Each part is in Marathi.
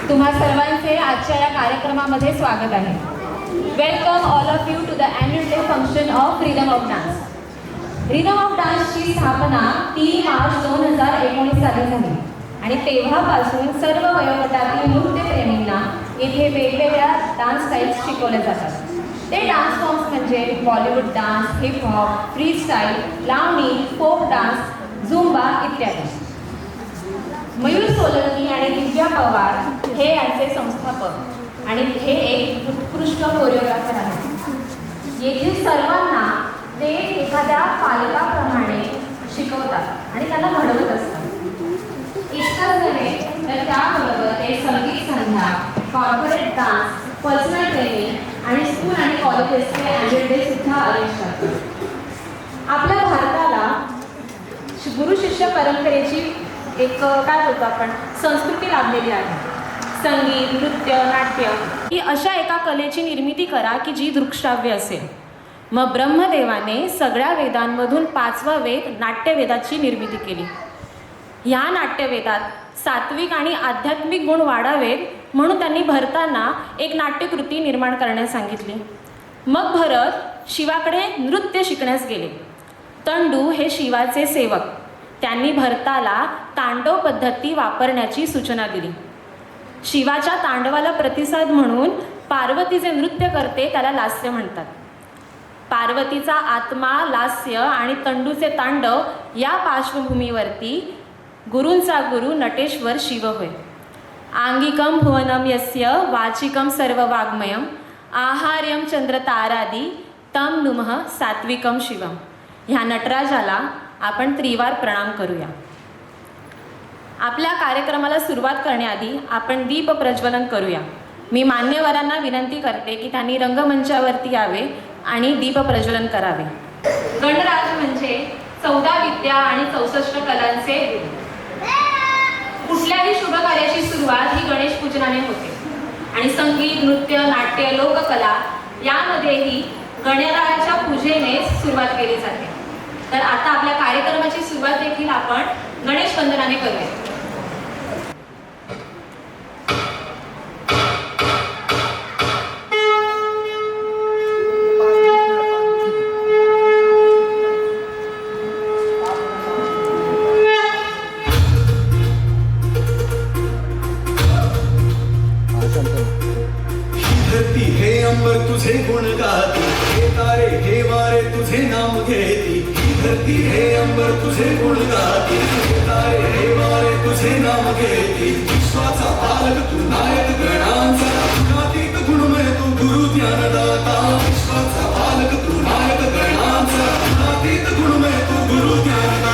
तुम्हा सर्वांचे आजच्या या कार्यक्रमामध्ये स्वागत आहे. Welcome all of you to the annual day function of rhythm of dance. Rhythm of डान्सची स्थापना 3 मार्च 2019 साली झाली आणि तेव्हापासून सर्व वयोगटातील नृत्यप्रेमींना इथे वेगवेगळ्या डान्स स्टाईल्स शिकवल्या जातात. ते डान्स फॉर्म्स म्हणजे Bollywood dance, hip hop, freestyle, Lavani, folk dance, Zumba इत्यादी. मयूर सोलंकी आणि दिव्या पवार हे यांचे संस्थापक आणि हे एक उत्कृष्ट कोरिओग्राफर आहेत. येथील सर्वांना ते एखाद्या पालकाप्रमाणे शिकवतात आणि त्यांना घडवत असतात. इतकंच नव्हे तर त्याबरोबर ते संगीत संध्या, कॉर्पोरेट डान्स, पर्सनल ट्रेनिंग आणि स्कूल आणि कॉलेजेसचे ॲन्युअल डे सुद्धा अरेंज करतात. आपल्या भारताला गुरु शिष्य परंपरेची एक काय बोलतो आपण संस्कृती लाभलेली आहे. संगीत, नृत्य, नाट्य ही अशा एका कलेची निर्मिती करा की जी दृक्श्राव्य असेल. मग ब्रह्मदेवाने सगळ्या वेदांमधून 5वा वेद नाट्यवेदाची निर्मिती केली. ह्या नाट्यवेदात सात्विक आणि आध्यात्मिक गुण वाढावेत म्हणून त्यांनी भरतांना एक नाट्यकृती निर्माण करण्यास सांगितली. मग भरत शिवाकडे नृत्य शिकण्यास गेले. तंडू हे शिवाचे सेवक, त्यांनी भरताला तांडव पद्धती वापरण्याची सूचना दिली. शिवाच्या तांडवाला प्रतिसाद म्हणून पार्वती जे नृत्य करते त्याला लास्य म्हणतात. पार्वतीचा आत्मा, लास्य आणि तंडूचे तांडव या पार्श्वभूमीवरती गुरूंचा गुरु नटेश्वर शिव होय. आंगिकम भुवनम यस्य वाचिकम सर्व वाग्मयम आहार्यम चंद्र तारादी तम नुमः सात्विकम शिवम. ह्या नटराजाला आपण त्रिवार प्रणाम करूया. आपल्या कार्यक्रमाला सुरुवात करण्याआधी आपण दीप प्रज्वलन करूया. मी मान्यवरांना विनंती करते की त्यांनी रंगमंचावरती यावे आणि दीप प्रज्वलन करावे. गणराज म्हणजे 14 विद्या आणि 64 कलांचे गुरु. कुठल्याही शुभ कार्याची सुरुवात ही गणेश पूजनाने होते आणि संगीत, नृत्य, नाट्य, लोककला यामध्येही गणरायाच्या पूजेने सुरुवात केली जाते. तर आता आपल्या कार्यक्रमाची सुरुवात देखील आपण गणेश वंदनाने करूया. हे अंबर तुझे गुण गाती, हे तारे हे वारे तुझे नाम घेती. ही धरती हे अंबर तुझे गुण गाती, हे तारे हे वारे तुझे नाम घेती. विश्वाचा पालक तू नायक गणांचा, गुणातीत गुणमय तू गुरु ज्ञानदाता. विश्वाचा पालक तू नायक गणांचा, गुणातीत गुणमय तू गुरु ज्ञानदाता.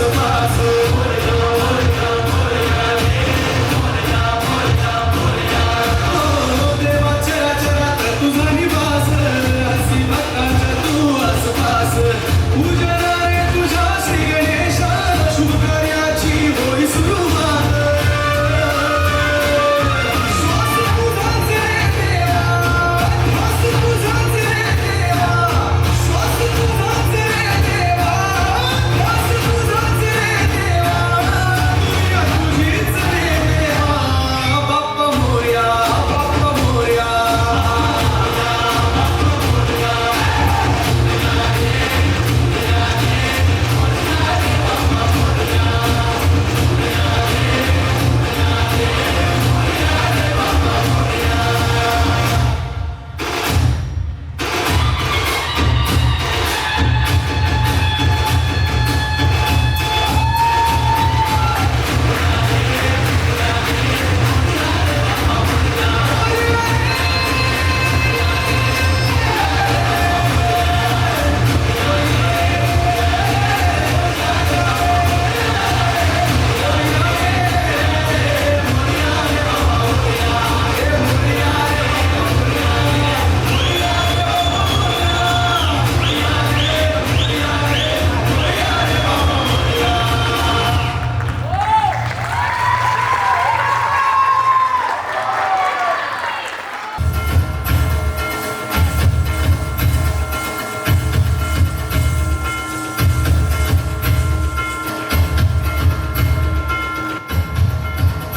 आसपास देवाच्या चरात तुझा निवास असी भक्तांच्या तू आसपास पूजना रे तुझ्या श्री गणेशा शुभ कार्याची होई सुरुवात श्वास तुझाच रे देवा श्वास तुझाच रे देवा श्वास तुझाच रे देवा श्वास तुझाच रे देवा दुनिया तुझीच रे देवा बाप्पा मोरया बाप्पा मोरया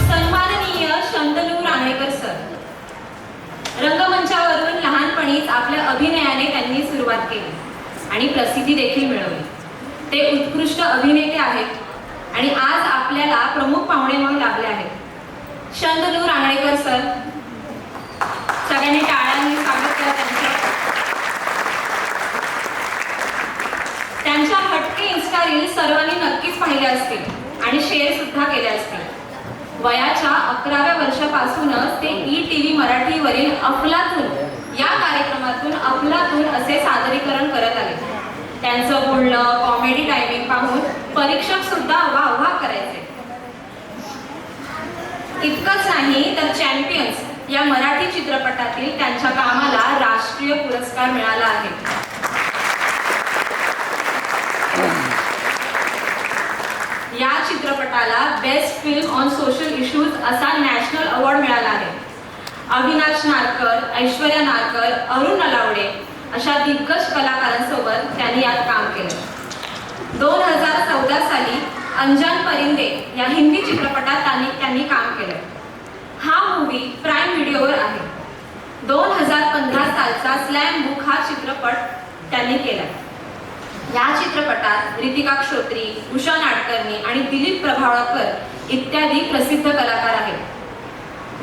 सन्माननीय शंतनू रांगणेकर सर, रंगमंचावरून लहानपणीच आपल्या अभिनयाने त्यांनी सुरुवात केली आणि प्रसिद्धी देखील मिळवली. ते उत्कृष्ट अभिनेते आहेत आणि आज आपल्याला प्रमुख पाहुणे म्हणून लाभले आहेत. शंतनू रांगणेकर सर, सगळ्यांनी टाळ्यांनी स्वागत करा त्यांचं. त्यांच्या हटके इन्स्टा रील्स सर्वांनी नक्कीच पाहिल्या असतील आणि शेअर सुद्धा केले असतील. वयाच्या 11व्या वर्षापासूनच ते ETV मराठीवरील अफलातून या कार्यक्रमातून अफलातून असे सादरीकरण करत आले. त्यांचं बोलणं, कॉमेडी टायमिंग पाहून परीक्षक सुद्धा वाह करायचे. इतकंच नाही तर चॅम्पियन्स या मराठी चित्रपटातील त्यांच्या कामाला राष्ट्रीय पुरस्कार मिळाला आहे. या चित्रपटाला best film on social issues असा नॅशनल अवॉर्ड मिळाला आहे. अविनाश नारकर, ऐश्वर्या नारकर, अरुण नलावडे अशा दिग्गज कलाकारांसोबत त्यांनी यात काम केलं. 2014 साली अंजान परिंदे या हिंदी चित्रपटात त्यांनी काम केलं. हा मूवी प्राईम व्हिडिओवर आहे. 2015 सालचा स्लॅम बुक हा चित्रपट त्यांनी केला. या चित्रपटात रितिका श्रोत्री, उषा नाडकर्णी आणि दिलीप प्रभावळकर इत्यादी प्रसिद्ध कलाकार आहेत.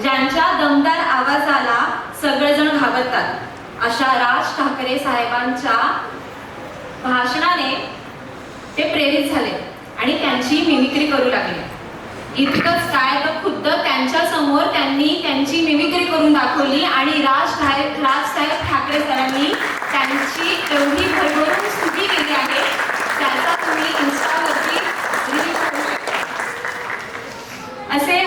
ज्यांच्या दमदार आवाजाला सगळेजण घाबरतात अशा राज ठाकरे साहेबांच्या भाषणाने ते प्रेरित झाले आणि त्यांची मिमिक्री करू लागले. इतकंच काय तर खुद्द त्यांच्या समोर त्यांनी त्यांची मिमिक्री करून दाखवली आणि राजसाहेब ठाकरे सरांनी त्यांची एवढी भरभरून स्तुती केली आहे त्याचा तुम्ही इन्स्टावरती रील करू शकता. असे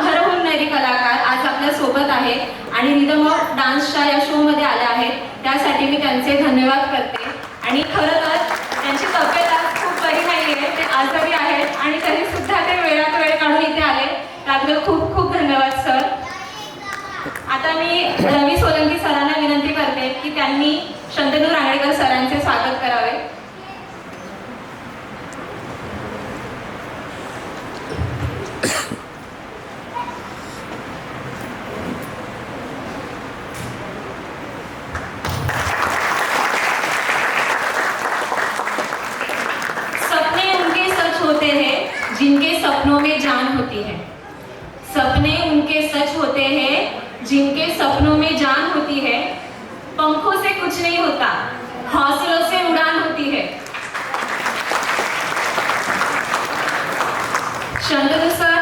हरहुन्नरी कलाकार आज आपल्या सोबत आहेत आणि रिदम ऑफ डान्सच्या या शो मध्ये आले आहेत. त्यासाठी मी त्यांचे धन्यवाद करते. आणि खरं तर त्यांची तब्येत आज खूप बरी नाही आहे, ते आजारी आहेत आणि तरी सुद्धा ते वेळात वेळ काढून इथे आले. त्याबद्दल खूप खूप धन्यवाद सर. आता मी रवी सोलंकी सरांना विनंती करते की त्यांनी शंतनू रांगणेकर सरांचे स्वागत करावे. सपने उनके सच होते हैं जिनके सपनों में जान होती है. सपने उनके सच होते हैं जिनके सपनों में जान होती है. पंखों से कुछ नहीं होता, हौसलों से उड़ान होती है. शंतनू सर,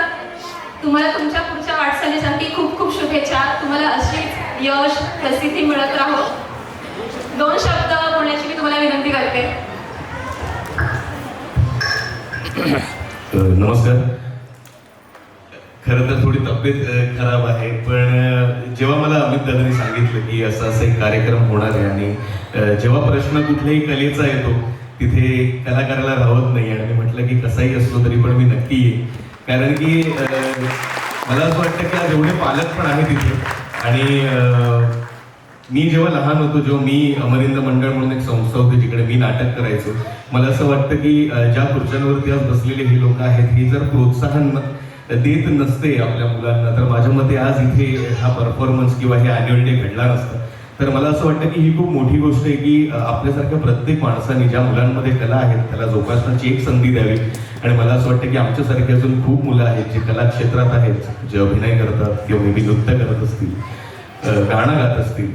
तुम्हाला तुमच्या पुढच्या वाटचालीसाठी खूप खूप शुभेच्छा. तुम्हाला अशीच यश प्रसिद्धी मिळत राहो. 2 शब्द बोलण्याची मी तुम्हाला विनंती करते. नमस्कार. खरं तर थोडी तब्येत खराब आहे, पण जेव्हा मला अमित दादांनी सांगितलं की असा असा एक कार्यक्रम होणार आहे आणि जेव्हा प्रश्न कुठल्याही कलेचा येतो तिथे कलाकाराला राहत नाही, आणि मी म्हटलं की कसाही असलो तरी पण मी नक्की येईन. कारण की मला असं वाटतं की आज एवढे पालक पण आहेत तिथे, आणि मी जेव्हा लहान होतो, जेव्हा मी अमरिंद मंडळ म्हणून एक संस्था होती जिकडे मी नाटक करायचो, मला असं वाटतं की ज्या खुर्च्यांवरती आज बसलेले हे लोक आहेत, हे जर प्रोत्साहन देत नसते आपल्या मुलांना, तर माझ्या मते आज इथे हा परफॉर्मन्स किंवा हे ॲन्युअल डे घडला नसतं. तर मला असं वाटतं की ही खूप मोठी गोष्ट आहे की आपल्यासारख्या प्रत्येक माणसाने ज्या मुलांमध्ये कला आहेत त्याला जोपासण्याची एक संधी द्यावी. आणि मला असं वाटतं की आमच्यासारखे अजून खूप मुलं आहेत जे कला क्षेत्रात आहेत, जे अभिनय करतात किंवा मे बी नृत्य करत असतील, गाणं गात असतील,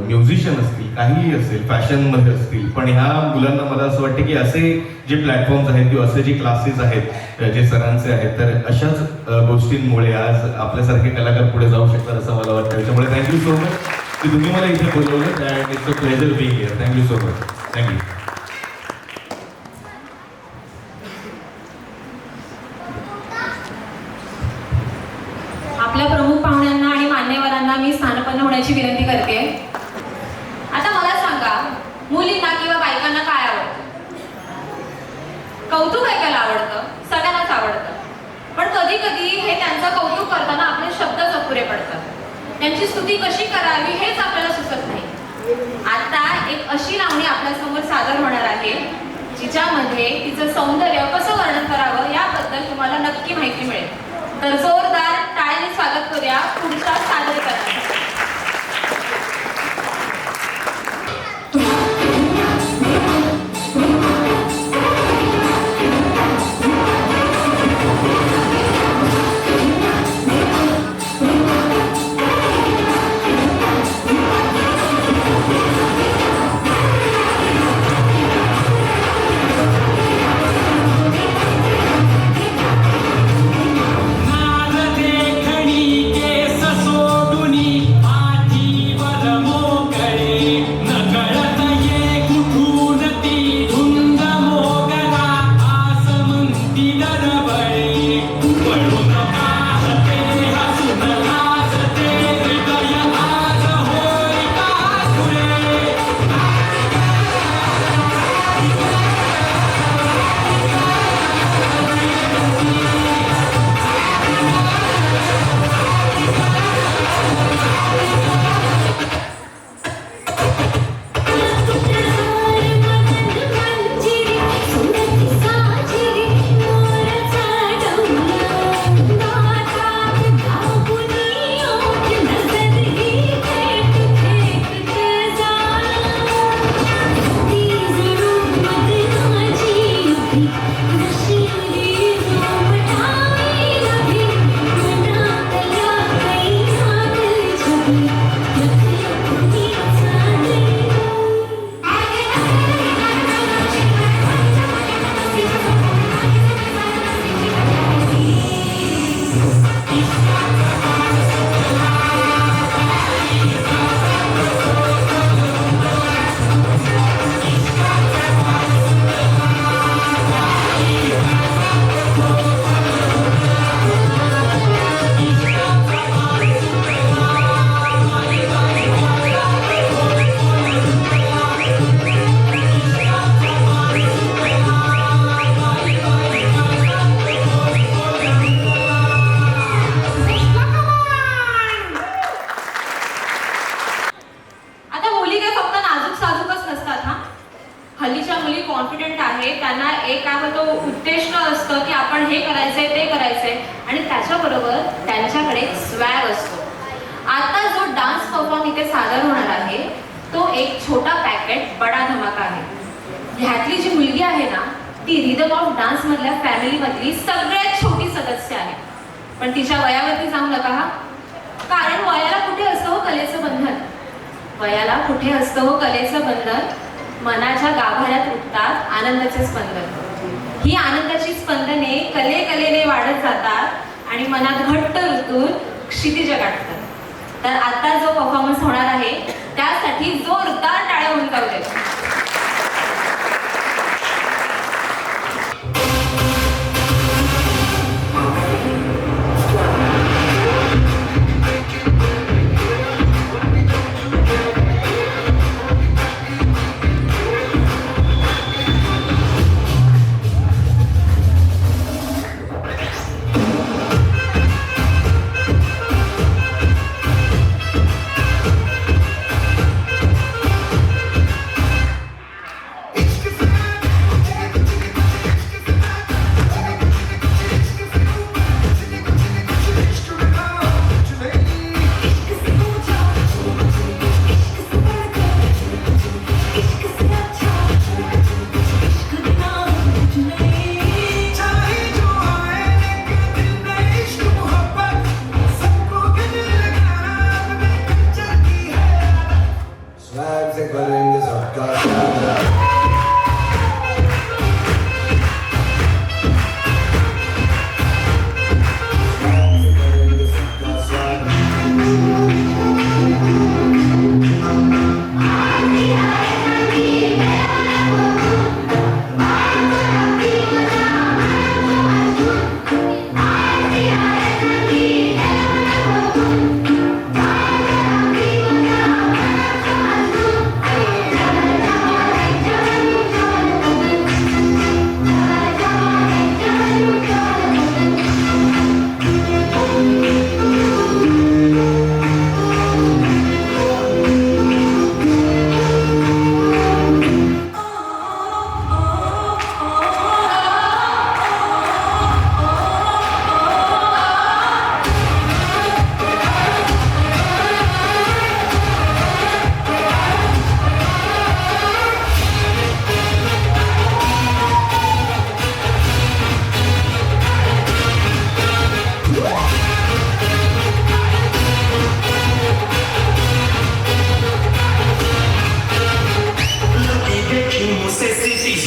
म्युझिशियन असतील, काहीही असेल, फॅशनमध्ये असतील, पण ह्या मुलांना मला असं वाटतं की असे जे प्लॅटफॉर्म्स आहेत किंवा असे जे क्लासेस आहेत जे सरांचे आहेत, तर अशाच गोष्टींमुळे आज आपल्यासारखे कलाकार पुढे जाऊ शकतात असं मला वाटतं. त्याच्यामुळे थँक्यू सो मच की तुम्ही मला इथे बोलवलं, and it's a pleasure being here. Thank you so much. Thank you. आपल्या प्रमुख पाहुण्यांना आणि मान्यवरांना मी स्थानपन्न होण्याची विनंती करते. आता मला सांगा, मुलींना किंवा बायकांना काय आवडतं? कौतुक ऐकायला आवडतं, सगळ्यांनाच आवडतं, पण कधी कधी हे त्यांचं कौतुक करताना आपले शब्दच अपुरे पडतात. त्यांची स्तुती कशी करावी हेच आपल्याला सुचत नाही. आता एक अशी लावणी आपल्या समोर सादर होणार आहे जिच्यामध्ये तिचं सौंदर्य कसं वर्णन करावं याबद्दल तुम्हाला नक्की माहिती मिळेल. तर जोरदार टाळ्यांनी स्वागत करूया पुढच्या सादरीकरणासाठी. हल्लीच्या मुली कॉन्फिडेंट आहे, त्यांना एक काय होतो उद्देश असतं की आपण हे करायचंय ते करायचंय, आणि त्याच्याबरोबर त्यांच्याकडे स्वॅग असतो. आता जो डान्स परफॉर्म इथे सादर होणार आहे तो एक छोटा पॅकेट बडा धमाका आहे. ह्यातली जी मुलगी आहे ना ती रिदम ऑफ डान्स मधल्या फॅमिली मधली सगळ्यात छोटी सदस्य आहे. पण तिच्या वयावरती जाऊ नका हा, कारण वयाला कुठे असतं हो कलेचं बंधन. वयाला कुठे असतं हो कलेचं बंधन. मनाच्या गाभाऱ्यात उठतात आनंदाचे स्पंदन. ही आनंदाची स्पंदने कलेने वाढत जातात आणि मनात घट्ट ऋतून क्षितिज गाठतात. तर आता जो परफॉर्मन्स होणार आहे त्यासाठी जोरदार टाळ्या होऊन जाऊ देत. से करेंगे सबका स्वागत करेंगे सबका स्वागत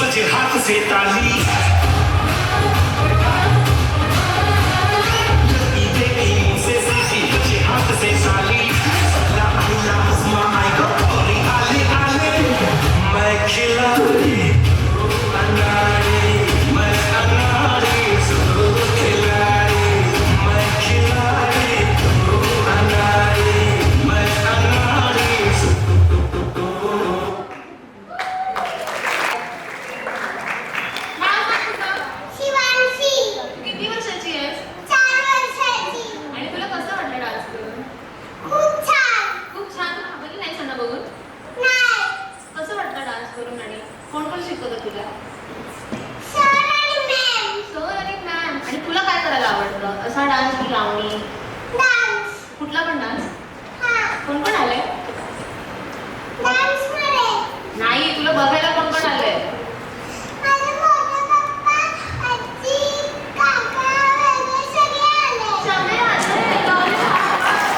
बजे हाथ से ताली देखी मुझसे सीधी बजे हाथ से ताली ला ला हुस्मा आएगा और आले आले मैं खिलाड़ी अनाड़ी मैं अनाड़ी सो खिलाड़ी मैं खिलाड़ी अनाड़ी मैं अनाड़ी शिवांशी किती वर्षाची आहेस 4 वर्षाची आणि तुला कसं वाटलं डान्स करून खूप छान खूप छान आवडली नाही सणा बघून नाही कसं वाटलं डान्स करून आणि कोण कोण शिकवतं तुला सर आणि मॅम सर आणि मॅम आणि तुला काय करायला आवडतं असा डान्स की लावणी डान्स कुठला पण डान्स हा कोण कोण आलंय डान्स मध्ये नाही तुला बघायला कोण कोण आलंय माझे मोठे पप्पा आजी काका वगैरे सगळे आले सगळे आले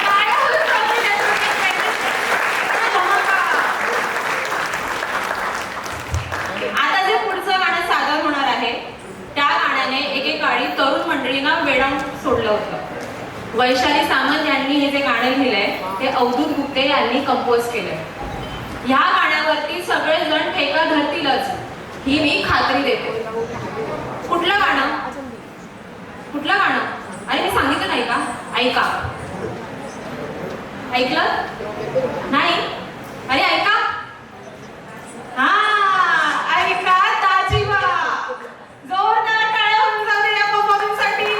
काय होतं आता जे पुढचं गाणं सादर होणार आहे त्या गाण्याने एकेकाळी तरुण मंडळींना वेडावून सोडलं होतं वैशाली सामंत यांनी हे जे गाणं लिहिलंय ते अवधूत गुप्ते यांनी कंपोज केलंय ह्या गाण्यावरती सगळेजण ठेका धरतीलच ही मी खात्री देते कुठलं गाणं कुठलं गाणं अरे मी सांगितलं नाही का ऐका ऐकलं नाही अरे ऐका हा ऐका ताजीवा जोरदार टाळ्या होऊन जाऊ दे या परफॉर्मन्ससाठी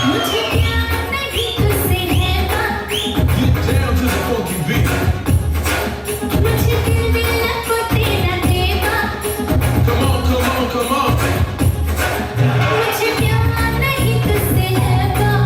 मुझे प्यार नहीं तुझसे है बाकी Down to the funky beat मुझे दिल मिला को तेरा देवा Come on, come on, come on मुझे प्यार नहीं तुझसे है बाकी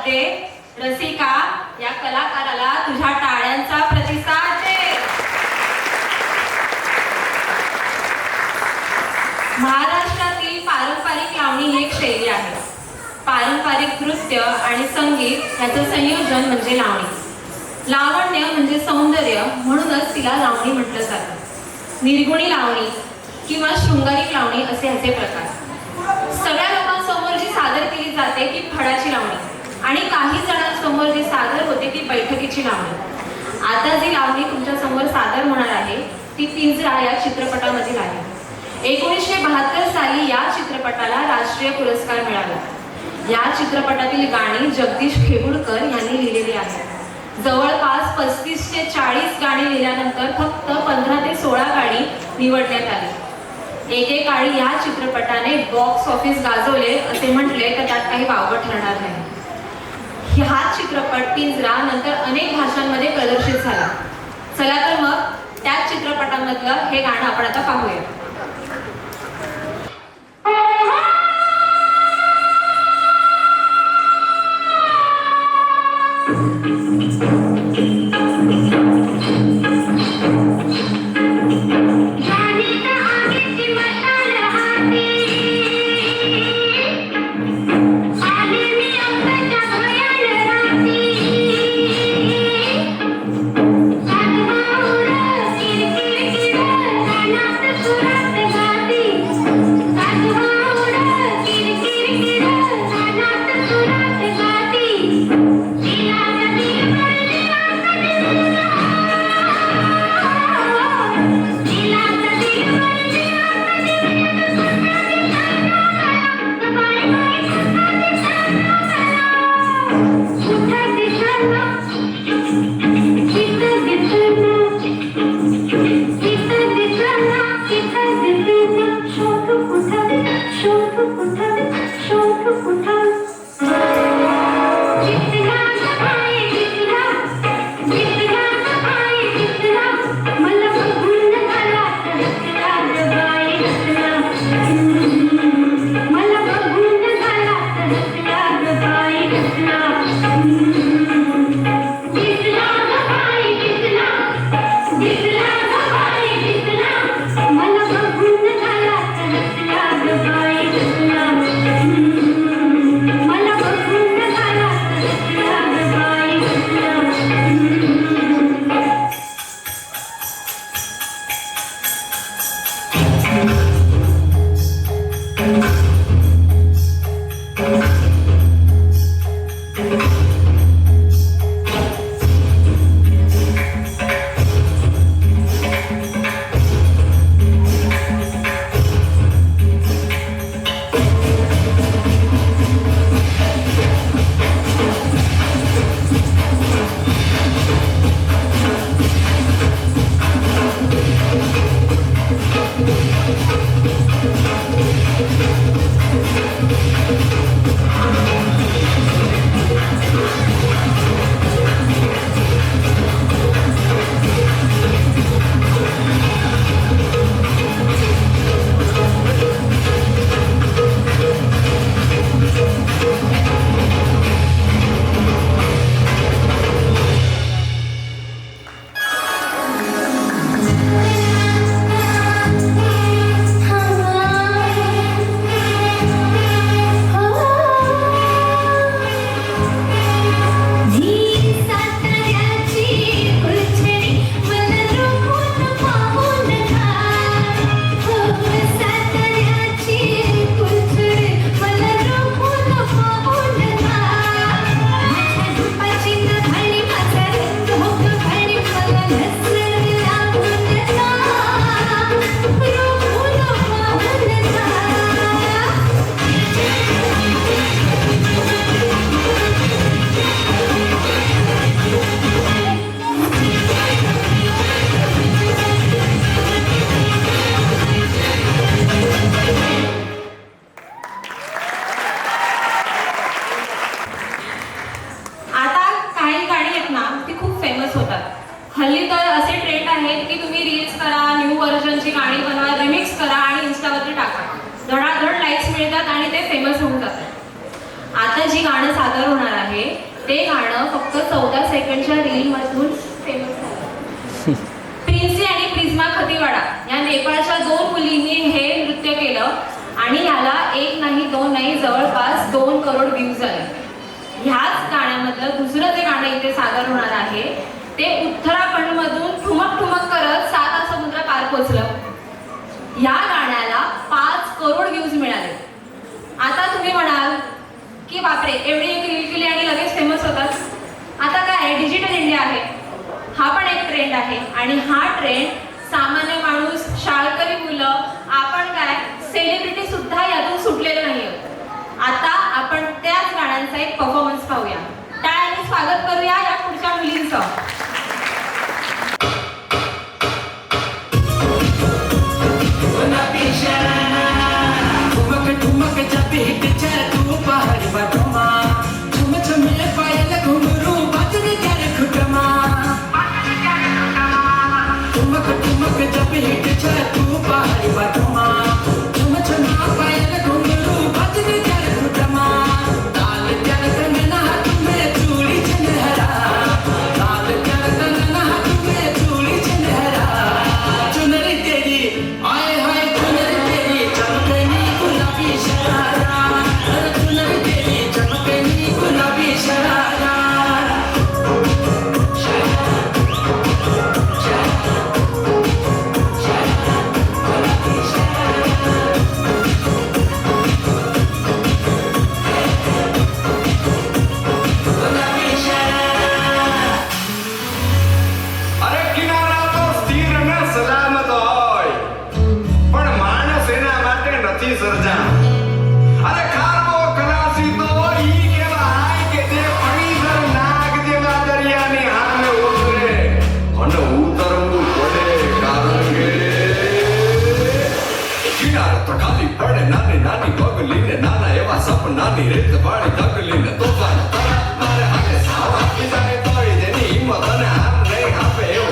दे. रसिका, या कलाकाराला तुझ्या टाळ्यांचा प्रतिसाद दे. महाराष्ट्रातील पारंपरिक लावणी ही एक शैली आहे. पारंपरिक नृत्य आणि संगीत याचं संयोजन म्हणजे लावणी. लावण्य म्हणजे सौंदर्य, म्हणूनच तिला लावणी म्हटलं जातं. निर्गुणी लावणी किंवा शृंगारिक लावणी असे ह्याचे प्रकार. सगळ्या लोकांसमोर जी सादर केली जाते ती फडाची लावणी आणि काही जणांसमोर जी सादर होते ती बैठकीची लावणी. आता जी लावणी तुमच्या समोर सादर होणार आहे ती पिंजरा या चित्रपटामधील आहे. 1972 साली या चित्रपटाला राष्ट्रीय पुरस्कार मिळाला. या चित्रपटातील गाणी जगदीश खेगुडकर यांनी लिहिलेली आहेत. जवळपास 35 ते 40 गाणी लिहिल्यानंतर फक्त 15 ते 16 गाणी निवडण्यात आली. एकेकाळी या चित्रपटाने बॉक्स ऑफिस गाजवले असे म्हटले तर त्यात काही वावगं ठरणार नाही. हा चित्रपट पिंजरा नंतर अनेक भाषांमध्ये प्रदर्शित झाला. चला तर मग त्याच चित्रपटामधलं हे गाणं आपण आता पाहूया. हल्ली तर असे ट्रेंड आहेत की तुम्ही रील्स करा, न्यू व्हर्जनची गाणी बनवा, रिमिक्स करा आणि इन्स्टावरती टाका. धडाधड लाईक्स मिळतात आणि ते फेमस होऊन जातात. आता जी गाणं सादर होणार आहे ते गाणं फक्त 14 सेकंडच्या रीलमधून फेमस झालं. प्रिन्सी आणि प्रिझ्मा खतीवाडा या नेपाळच्या 2 मुलींनी हे नृत्य केलं आणि याला 1 नाही 2 नाही जवळपास 2 करोड व्ह्यूज आले. ह्याच गाण्यामधलं दुसरं जे गाणं इथे सादर होणार आहे ते उत्तराखंडमधून ठुमक ठुमक करत 7 समुद्र पार पोचलं. या गाण्याला 5 करोड व्ह्यूज मिळाले. आता तुम्ही म्हणाल की बापरे, एवढी एक रील केली आणि लगेच फेमस होतात. आता काय, डिजिटल इंडिया आहे, हा पण एक ट्रेंड आहे आणि हा ट्रेंड सामान्य माणूस, शाळकरी मुलं, आपण काय सेलिब्रिटी सुद्धा यातून सुटलेलं नाही. आता आपण त्याच गाण्यांचा एक परफॉर्मन्स पाहूया. टाळ्यांनी स्वागत करूया या पुढच्या मुलींचं. ठुमक ठुमक जब हिट तू पहाड़ी बटमा झुम झुमे पायल घुंघरू बजने कर खुटमा ठुमक ठुमक जब हिट तू पहाड़ी बटमा झुम झुमा पायल घुंघरू बजने कर खुटमा लाल जल कंगना हाथ में चूड़ी चंदहरा लाल जल कंगना हाथ में चूड़ी चंदहरा चुनरी तेरी आए हाय चुनरी तेरी चमकनी गुलाबी शरारा चुनरी तेरी चमकनी गुलाबी शरारा અરે કિનારા તો સ્થિર ને સલામત હોય પણ માણસ એના માટે નથી સર્જા. અરે ખારવો ખલાસી તો ઈ કહેવાય કે જે પણીસર નાગ જેવા દરિયાની સામે ઉતરે અને ઉતરવું પડે કારણ કે કિનારે તો ખાલી પડે નાની નાની પગલીને નાના એવા સપનાની રેત વાળી તકલીને તોફાન મારે હાથે સાવ આપી જાય તોય જેની હિંમત અને હાર નહીં આપે એવો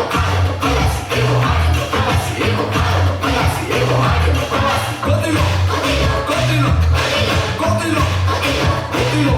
ગોતીલો ગોતીલો ગોતીલો ગોતીલો ગોતીલો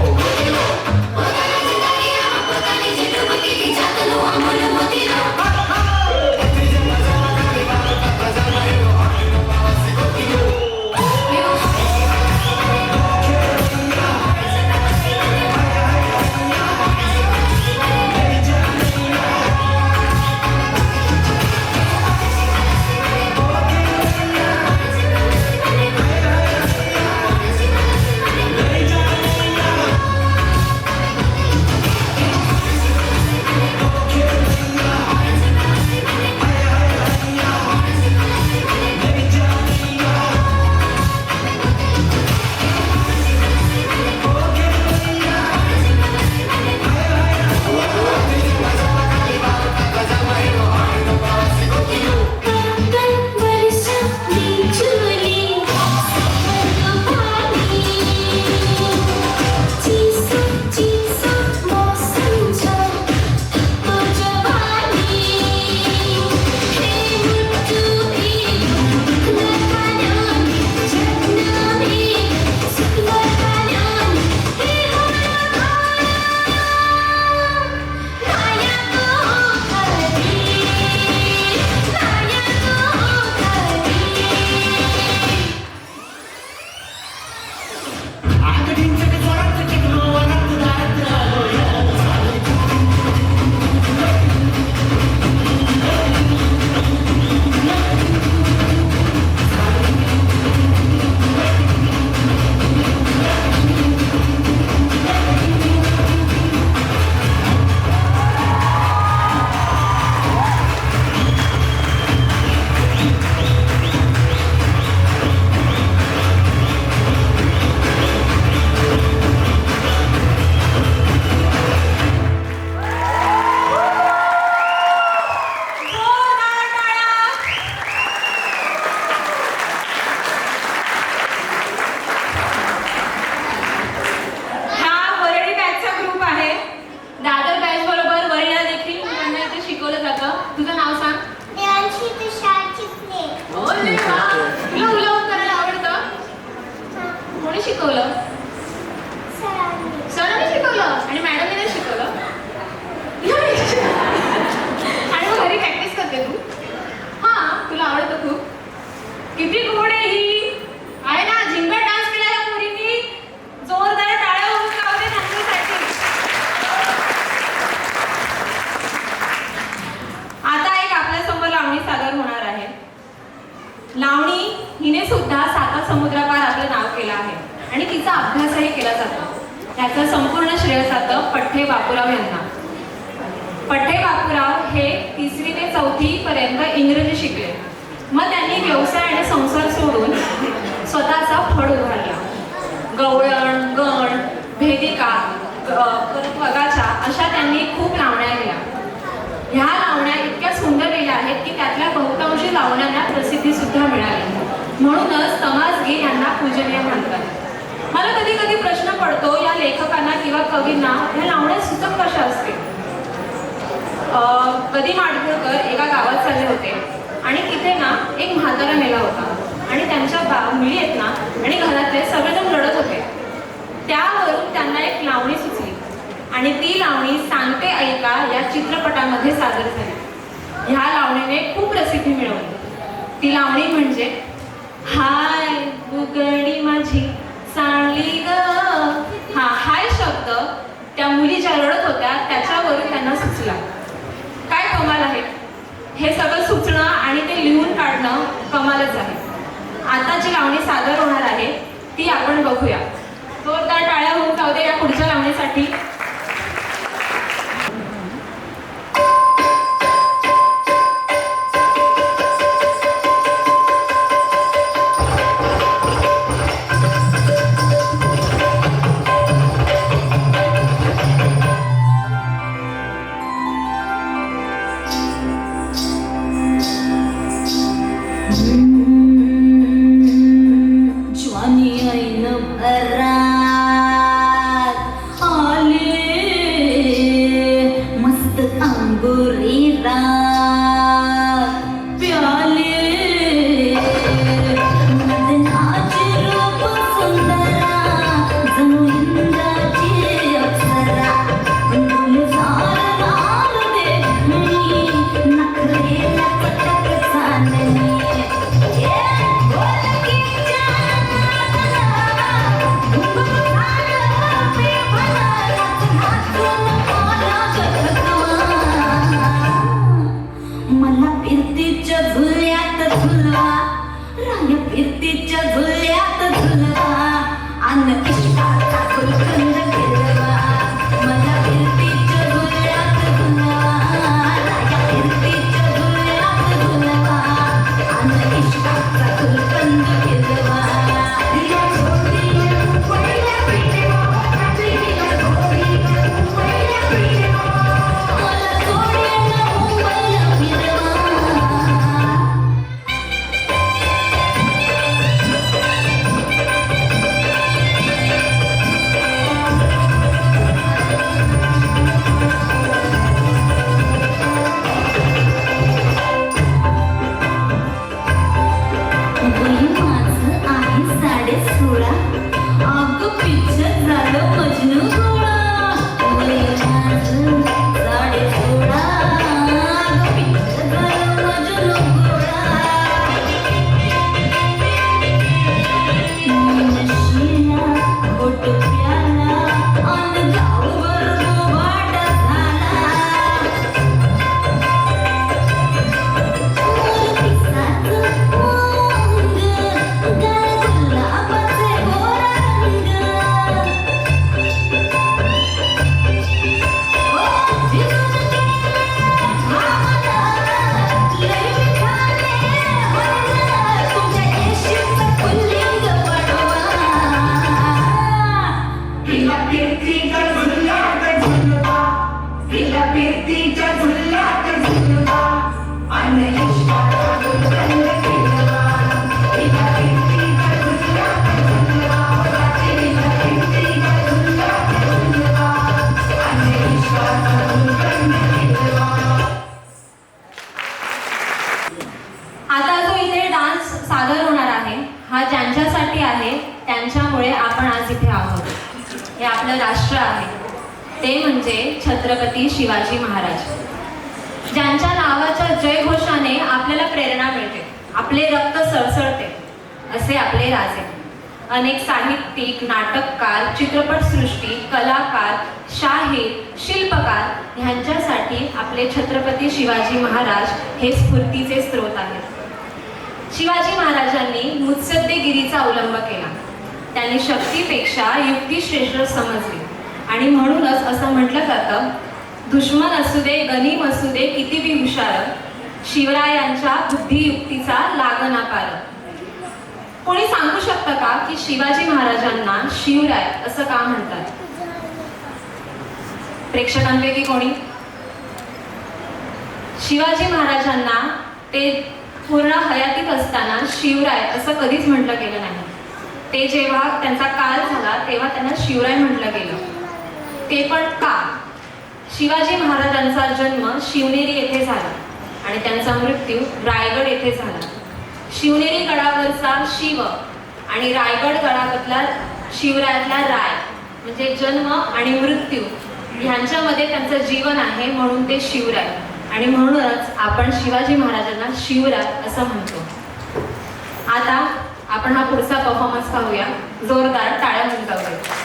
शिकवलं? सरांनी. समुद्रापार आपलं नाव केलं आहे आणि तिचा अभ्यासही केला जातो. याचं संपूर्ण श्रेय जातं पठ्ठे बापूराव यांना. पठ्ठे बापूराव हे 3री ते 4थी पर्यंत इंग्रजी शिकले. मग त्यांनी व्यवसाय आणि संसार सोडून स्वतःचा फड उभारला. गवळण, गण, भेदिका, परत वगाच्या अशा त्यांनी खूप लावण्या केल्या. ह्या लावण्या इतक्या सुंदर केल्या आहेत की त्यातल्या बहुतांशी लावण्यांना प्रसिद्धी सुद्धा मिळाली. म्हणूनच तमासगीर यांना पूजनीय म्हणतात. मला कधी कधी प्रश्न पडतो या लेखकांना किंवा कवींना ह्या लावण्या सुचत कशा असतील. कधी माडगुळकर एका गावात चालले होते आणि तिथे ना एक म्हातारा मेला होता आणि त्यांच्या मुली आहेत ना आणि घरातले सगळेजण रडत होते. त्यावरून त्यांना एक लावणी सुचली आणि ती लावणी सांगते ऐका या चित्रपटामध्ये सादर झाली. ह्या लावणीने खूप प्रसिद्धी मिळवली. ती लावणी म्हणजे हाय उघडी माझी चांगली ग. हा हाय शब्द त्या मुली ज्या रडत होत्या त्याच्यावरून त्यांना सुचला. काय कमाल आहे. हे सगळं सुचणं आणि ते लिहून काढणं कमालच आहे. आता जी लावणी सादर होणार आहे ती आपण बघूया. जोरदार टाळ्या होऊन जाऊ दे या पुढच्या लावणीसाठी. ज्वानी ऐन भरात आले मस्त अंगुरी रात प्याले मदनाचे रूप सुंदरा जणू इंद्राची अप्सरा गुलजार लाल देखणी नखरेला चटक चांदणी मला फिरतीच्या झुल्यात झुलवा रांग्या फिरतीच्या झुल्यात झुलवा अन्न इष्टाचा गुलकंद फिरवा. मला फिरतीच्या झुल्यात झुलवा रांग्या फिरतीच्या झुल्यात झुलवा अन्न इष्टाचा गुलकंद फिरवा. आता जो इथे डान्स सादर होणार आहे हा ज्यांच्यासाठी आहे त्यांच्यामुळे आपण आज इथे आहोत. हे आपलं राष्ट्र आहे ते म्हणजे छत्रपती शिवाजी महाराज, ज्यांच्या नावाच्या जयघोषाने आपल्याला प्रेरणा मिळते, आपले रक्त सळसळते असे आपले राजे. अनेक साहित्यिक, नाटककार, चित्रपटसृष्टी, कलाकार, शाहीर, शिल्पकार ह्यांच्यासाठी आपले छत्रपती शिवाजी महाराज हे स्फूर्तीचे स्रोत आहेत. शिवाजी महाराजांनी मुत्सद्देगिरीचा अवलंब केला. त्यांनी शक्तीपेक्षा युक्ती श्रेष्ठ समजली आणि म्हणूनच असं म्हटलं जातं, दुश्मन असू दे गनीम असू दे किती बी हुशार, शिवरायांच्या बुद्धियुक्तीचा लागना पार. कोणी सांगू शकतं का की शिवाजी महाराजांना शिवराय असं का म्हणतात? प्रेक्षकांपैकी कोणी? शिवाजी महाराजांना ते पूर्ण हयातीत असताना शिवराय असं कधीच म्हटलं गेलं नाही. ते जेव्हा त्यांचा काळ झाला तेव्हा त्यांना शिवराय म्हटलं गेलं. ते पण का? शिवाजी महाराजांचा जन्म शिवनेरी येथे झाला आणि त्यांचा मृत्यू रायगड येथे झाला. शिवनेरी गडावरचा शिव आणि रायगड गडावरला शिवरायातला राय म्हणजे जन्म आणि मृत्यू ह्यांच्यामध्ये त्यांचं जीवन आहे, म्हणून ते शिवराय. आणि म्हणूनच आपण शिवाजी महाराजांना शिवराय असं म्हणतो. आता आपण हा पुढचा परफॉर्मन्स पाहूया. जोरदार टाळ्या वाजवूया.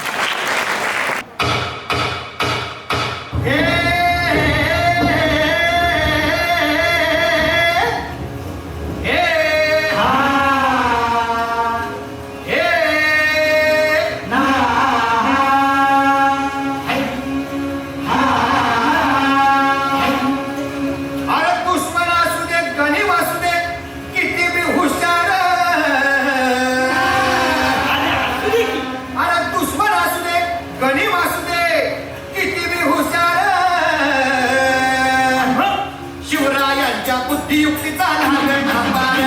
बुद्धियुक्तीचा लागना पार,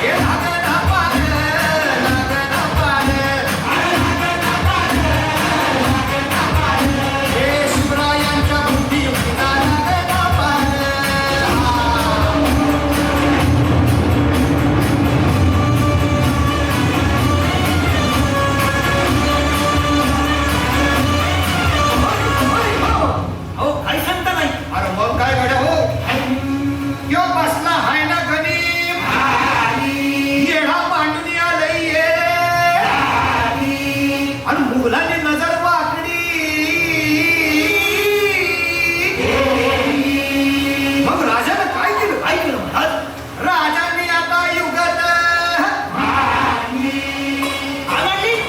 हे लागना पार, लागना पार, हे शिवरायांच्या बुद्धियुक्तीचा लागना पार. अरे मग काय गड्या हो, यो बसला हाय ना गणिम, येडा मांडून आलंय आणि मुलांनी नजर वाकडी. मग राजानं काय केलं? काय केलं म्हणतात? राजांनी आता युगत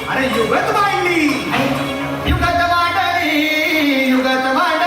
अरे युगत मांडली, युगत मांडली, युगत मांडली.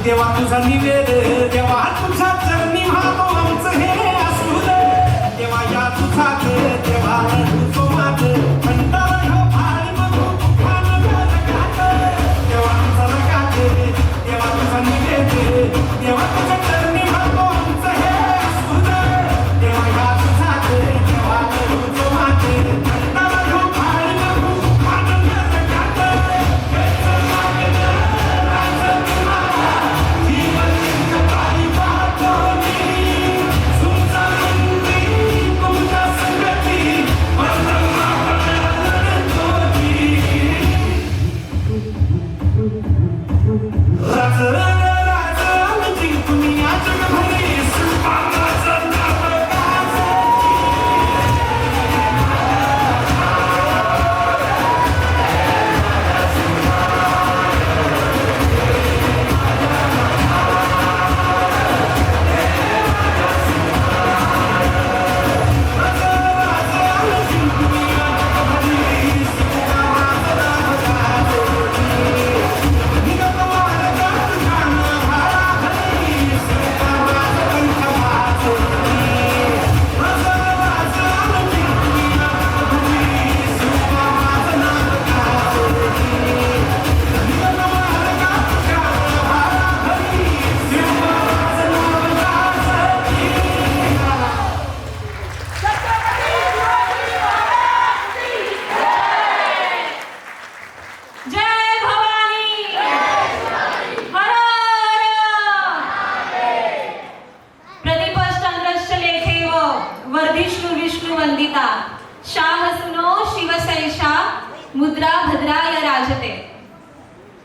देवा तुझा निवेद, देवा तुझा चरणी महातो आमचं हे असू दे, देवा या तुझा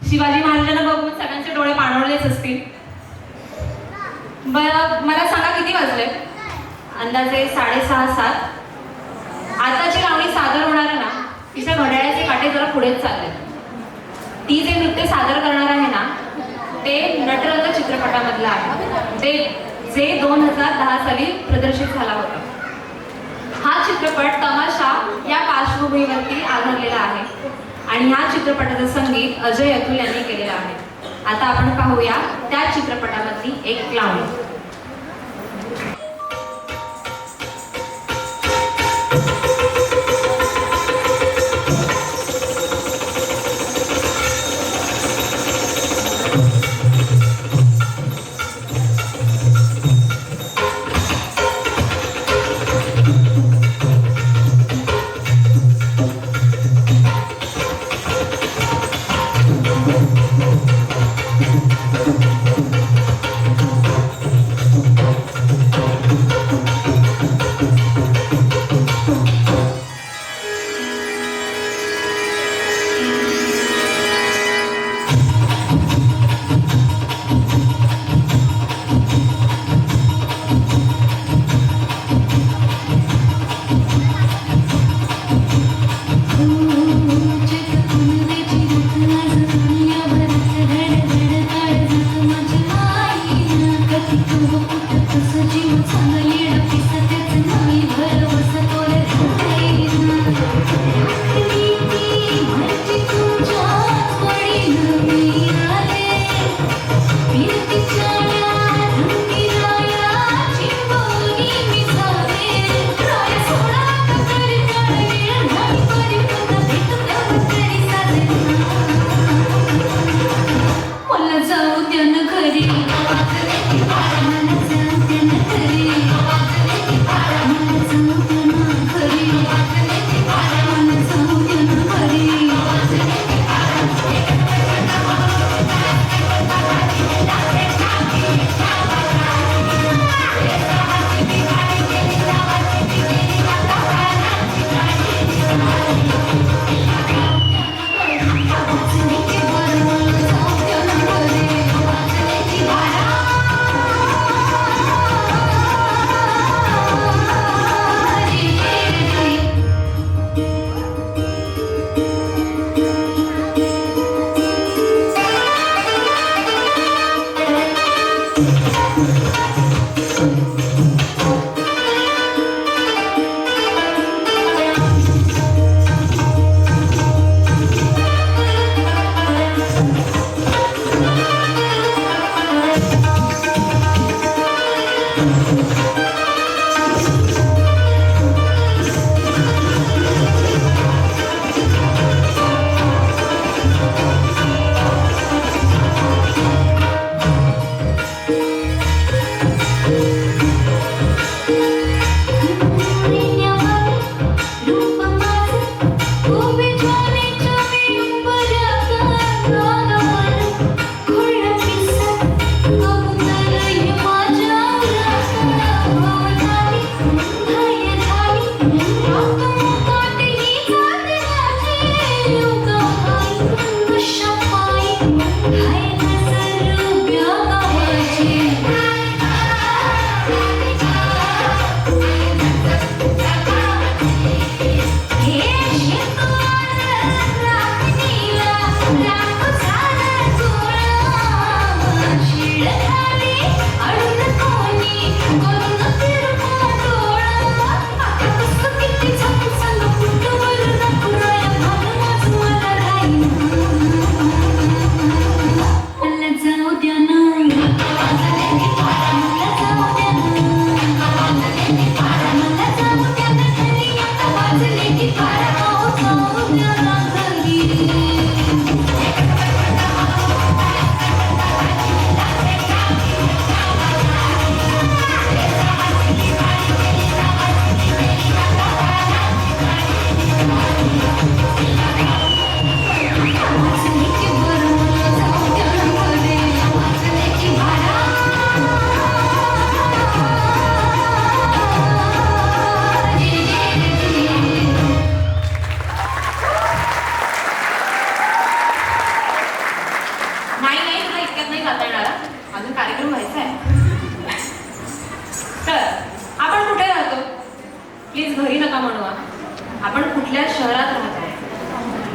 शिवाजी महाराजांना बघून सगळ्यांचे डोळे पाणवलेच असतील. बरं, मला सांगा किती वाजले? अंदाजे 6:30-7. आता जी लावणी सादर होणार आहे ना, तिच्या घड्याळाचे काटे जरा पुढेच चालले. ती जे नृत्य सादर करणार आहे ना, ते नटरंग चित्रपटामधलं आहे, ते जे 2010 साली प्रदर्शित झाला होता. हा चित्रपट तमाशा या पार्श्वभूमीवरती आधारलेला आहे आणि ह्या चित्रपटाचं संगीत अजय अतुल यांनी केलेलं आहे. आता आपण पाहूया त्या चित्रपटामधली एक लावणी.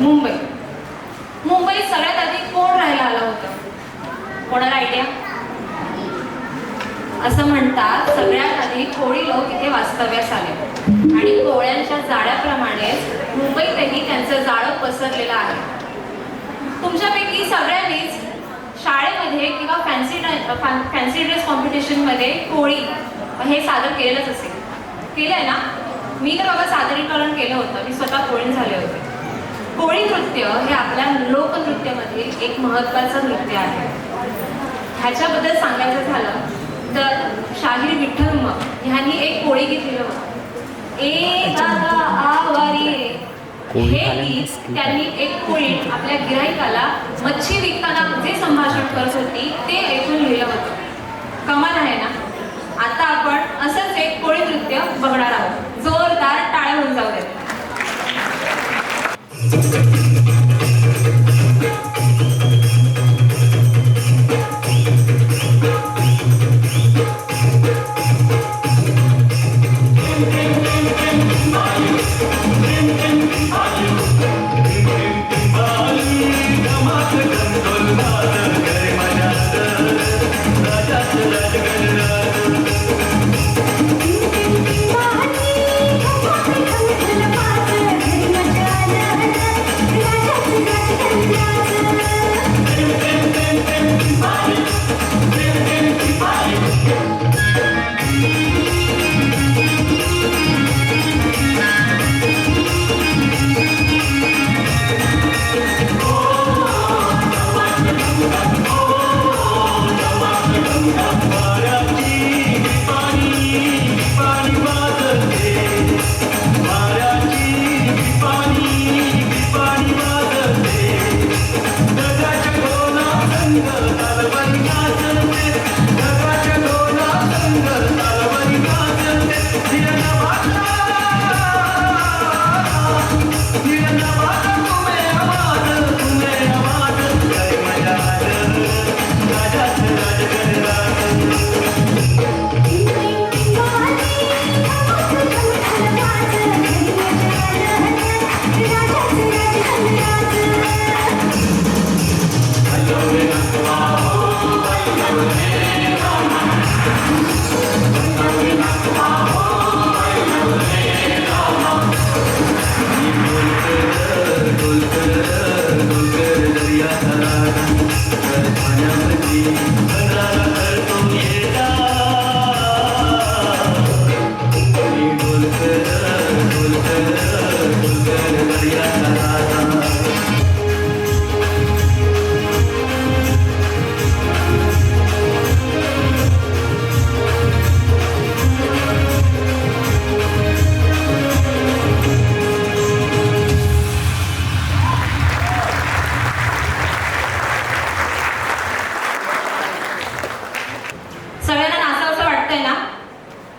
मुंबईत सगळ्यात आधी कोण राहायला आलं होतं? कोणाला आयडिया? असं म्हणतात सगळ्यात आधी कोळी लोक इथे वास्तव्यास आले आणि कोळ्यांच्या जाळ्याप्रमाणेच मुंबईतही त्यांचं जाळं पसरलेलं आहे. तुमच्यापैकी सगळ्यांनीच शाळेमध्ये किंवा फॅन्सी ड्रेस कॉम्पिटिशनमध्ये कोळी हे सादर केलेलंच असेल. केलं आहे ना? मी तर बाबा सादरीकरण केलं होतं. मी स्वतः कोळी झाले होते. कोळी नृत्य हे आपल्या लोकनृत्यामधील एक महत्त्वाचं नृत्य आहे. ह्याच्याबद्दल सांगायचं झालं तर शाहीर विठ्ठल ह्यांनी एक कोळी गीत लिहिलं होतं. ए दादा आवारी रे. हे गीत त्यांनी एक कोळी आपल्या गिराईकाला मच्छी विकताना जे संभाषण करत होती ते ऐकून लिहिलं होतं. कमाल आहे ना? आता आपण असंच एक कोळी नृत्य बघणार आहोत. जोरदार टाळ्या होऊन जाऊ देत.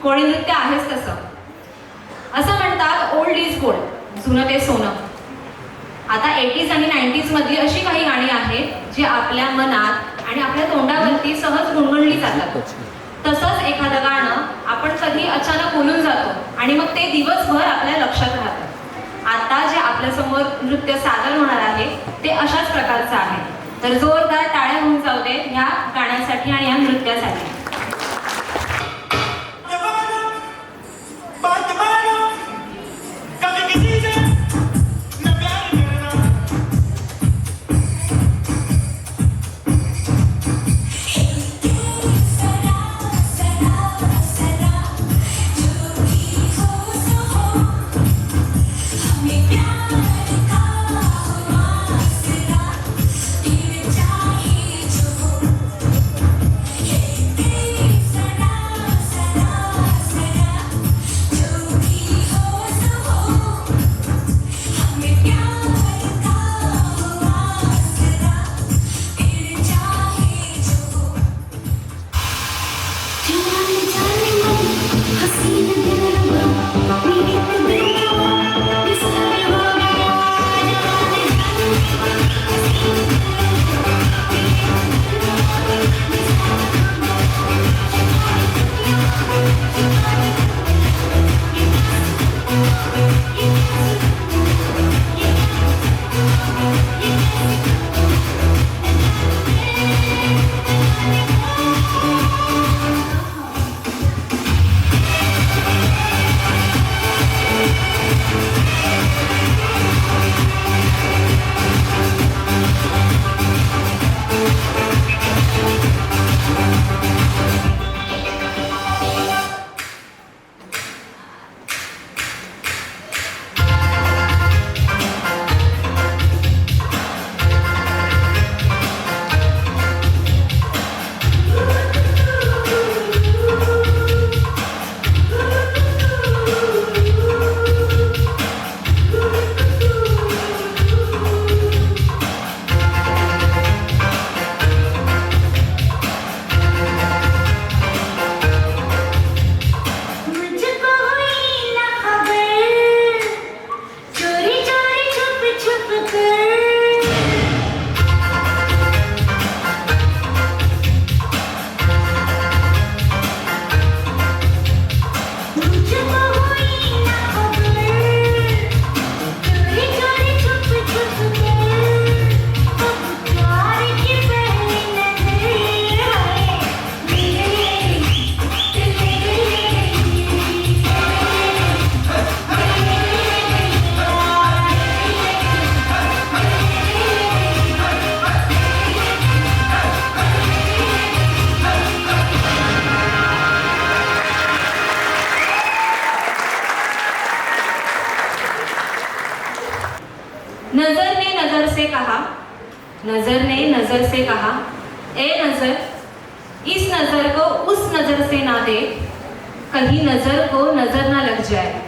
कोळी नृत्य आहेच तसं. असं म्हणतात ओल्ड इज गोल्ड, जुनं ते सोनं. आता 80s आणि 90s मधली अशी काही गाणी आहेत जी आपल्या मनात आणि आपल्या तोंडावरती सहज गुणगुणली जातात. तसंच एखादं गाणं आपण कधी अचानक बोलून जातो आणि मग ते दिवसभर आपल्या लक्षात राहतं. आता जे आपल्यासमोर नृत्य सादर होणार आहे ते अशाच प्रकारचं आहे. तर जोरदार टाळ्या होऊन जाऊ दे ह्या गाण्यासाठी आणि या नृत्यासाठी. Yeah. नजर ने नजर से कहा, नजर ने नजर से कहा, ए नजर, इस नजर को उस नजर से ना दे, कहीं नजर को नजर ना लग जाए.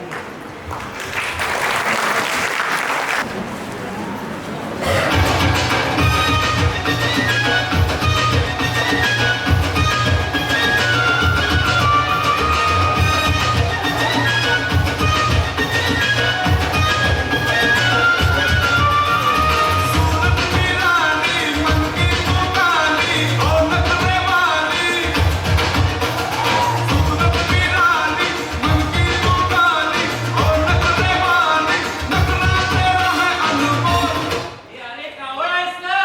अरे कावळा आहेस ना?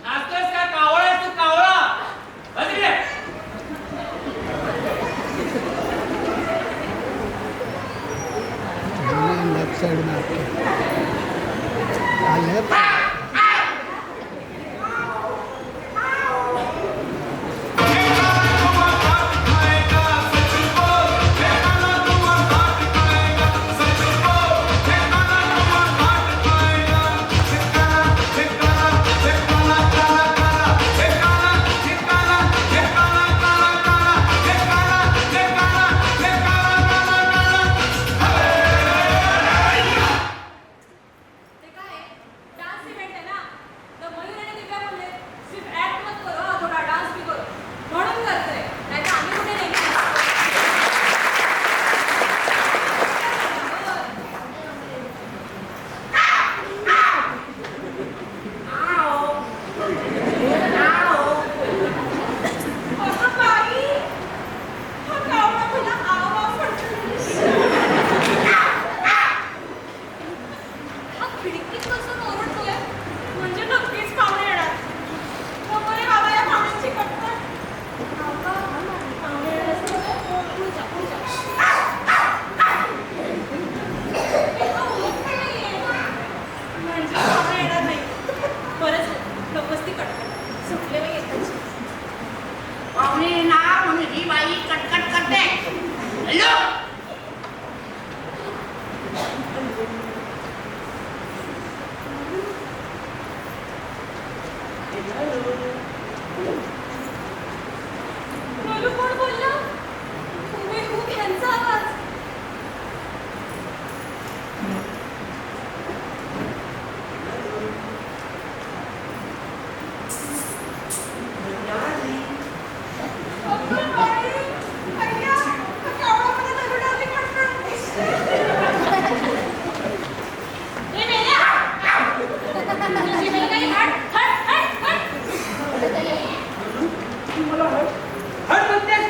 नाचतोयस का? कावळा आहेस तू, कावळा. बस इकडे. लेफ्ट साइड में आपके लेफ्ट ते काय डान्स इव्हेंट आहे ना, तर मयूर आणि दिव्या बोलले सिर्फ ऍक्ट मत करो, थोडा डान्स भी करो, म्हणून करतोय. नाही तर आम्ही कुठे नाही हा खिडकीत बसून ओरडतोय म्हणजे नक्कीच पाहुणे येणार. नको रे बाबा या पाहुण्यांची कटकट. पाहुणे येणार असेल तर पुढे जा, पुढे जा. हे तर होत पण नाहीये. म्हणजे पाहुणे येणार नाही. बरंच नकोच ती कटकट. सुटले बाई एकदाची. पाहुणे ना म्हणून ही बाई कटकट करते. हॅलो बोलू कोण बोलला? खूप ह्यांचा आवाज. अगं बाई, अय्या, हा कावळा मला दरडावली पटकन. ए मेल्या, तुझी बाई काही हट, हट, हट, हट. हट म्हणतेस.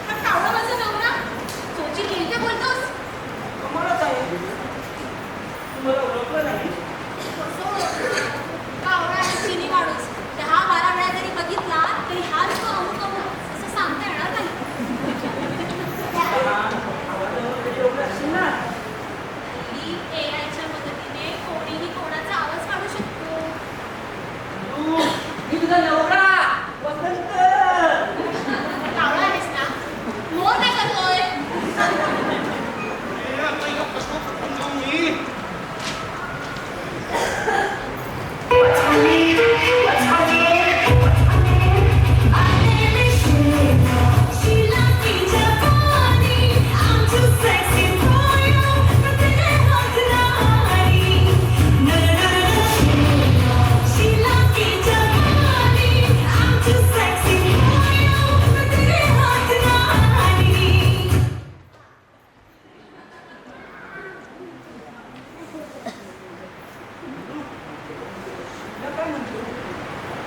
हा कावळा माझा नवरा. चोची केली ते बोलतोस. कमालच आहे. तुम्हाला ओळखलं नाही? कसं ओळखलं? कावळा आणि चिनी माणूस 10-12 वेळा जरी बघितला तरी हा लोक अमुक अमुक असं सांगता येणार नाही. आवाजावर कधी ओळखलं असेल ना? ही AI च्या मदतीने कोणीही कोणाचा आवाज काढू शकतो. तू, मी तुझा नवरा वसंत. कावळा आहेस ना? मोर काय करतोय?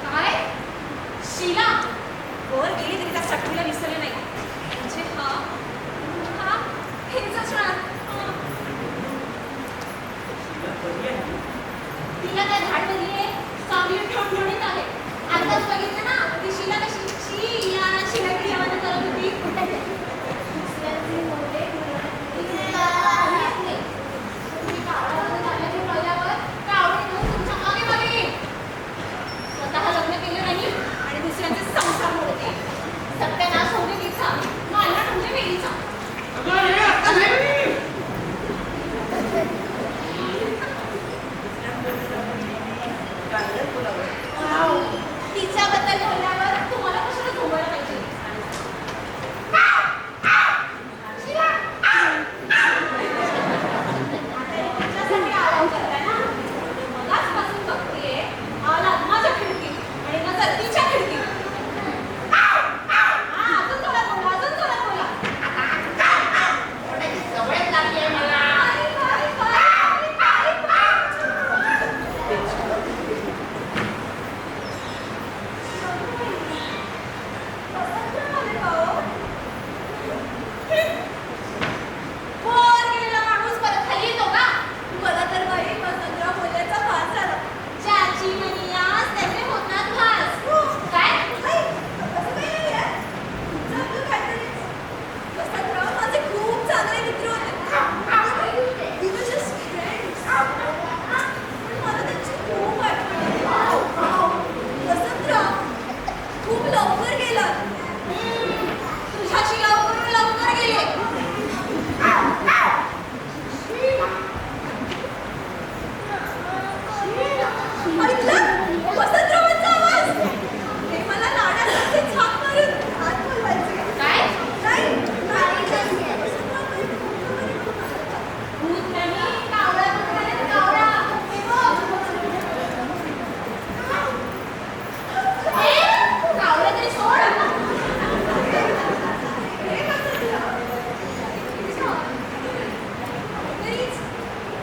काय? शीला वर गेली तरी त्या सटवीला विसरले नाही. म्हणजे हा हेच असणार. तिला काय धाड बदली आहे, चांगली ठणठणीत आहे. आताच बघितलं ना ती शीला कशी शिलाकडे आवाज करत होती. दुसऱ्यांचे मोठे तुम्ही कावळा बघत आल्याचे कळल्यावर कावळे घेऊन तुमच्या मागे मागे वसंतरावांचा आवाज. ते मला लाडासारखे छाप मारून हात बोलवायचे. काय? नाही. भूत नाही, कावळा बघायला कावळा. हे बघ. कावळा तरी सोड.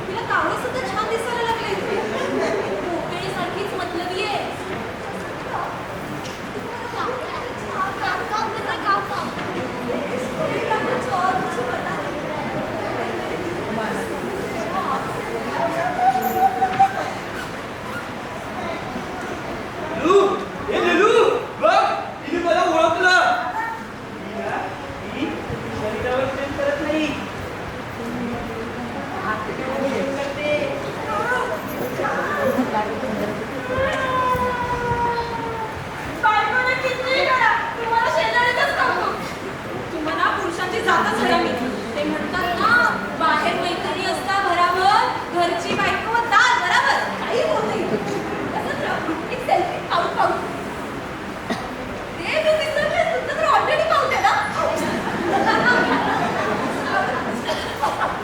तिला कावळं सुद्धा छान दिसायला लागले. सारखीच मतलबी आहे. मला ओळखलं. तुम्हाला पुरुषांची जातच हरामी. ते म्हणतात ना, बाहेर मैत्रिणी असता भराभर, घरची बायको दाल बराबर. काही होत नाही. एक सेल्फी पाहू. ते तू विसरले, तुझं तर ऑलरेडी पाहते ना.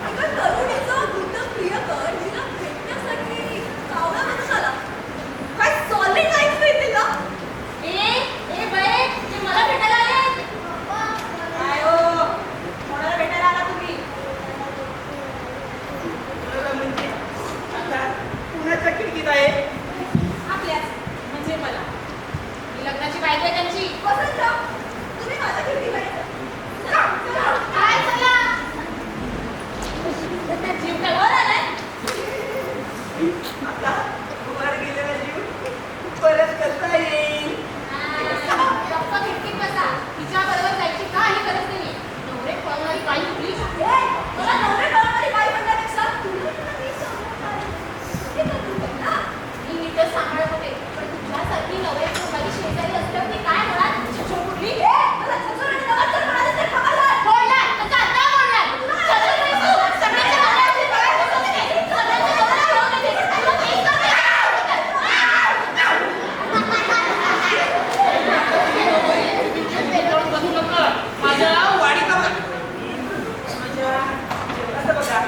एका तरुणीचं वृद्ध प्रियकर तिला भेटण्यासाठी कावळा म्हणून आला. काय सॉलिड लाईफ नाही तिला. ए बाई, ते मला भेटायला आले. काय हो, कोणाला भेटायला आला तुम्ही? म्हणजे आता पुण्याच्या खिडकीत आहे. आपल्याच म्हणजे मला. मी लग्नाची बायको आहे त्यांची. वसंतराव, तुम्ही माझ्या खिडकीत आहे. काय चला? जीव काय वर आलाय? आता वर गेलेला जीव परत कसा येईल? गप्पा खिडकीत बसा. तिच्या बरोबर जायची काही गरज नाही. नवरे पळणारी बाई कुठली? मला नवरे पळणारी बाई म्हणण्यापेक्षा मी नीटच सांभाळत होते. पण तुझ्यासारखी नवरे बाई शेजारी असल्यावर ती काय होणार? छछोड कुठली? मला छछोड आणि नवरदेव म्हणाले तर खबरदार. बोलणार तर आता बोलणार. छछोड नाही तू. सगळ्यांच्या नवऱ्याची बायको होते. सगळ्यांच्या नवऱ्याची होते. तुला काही करते. माझ्या वाडीचा माझ्या असं बघा.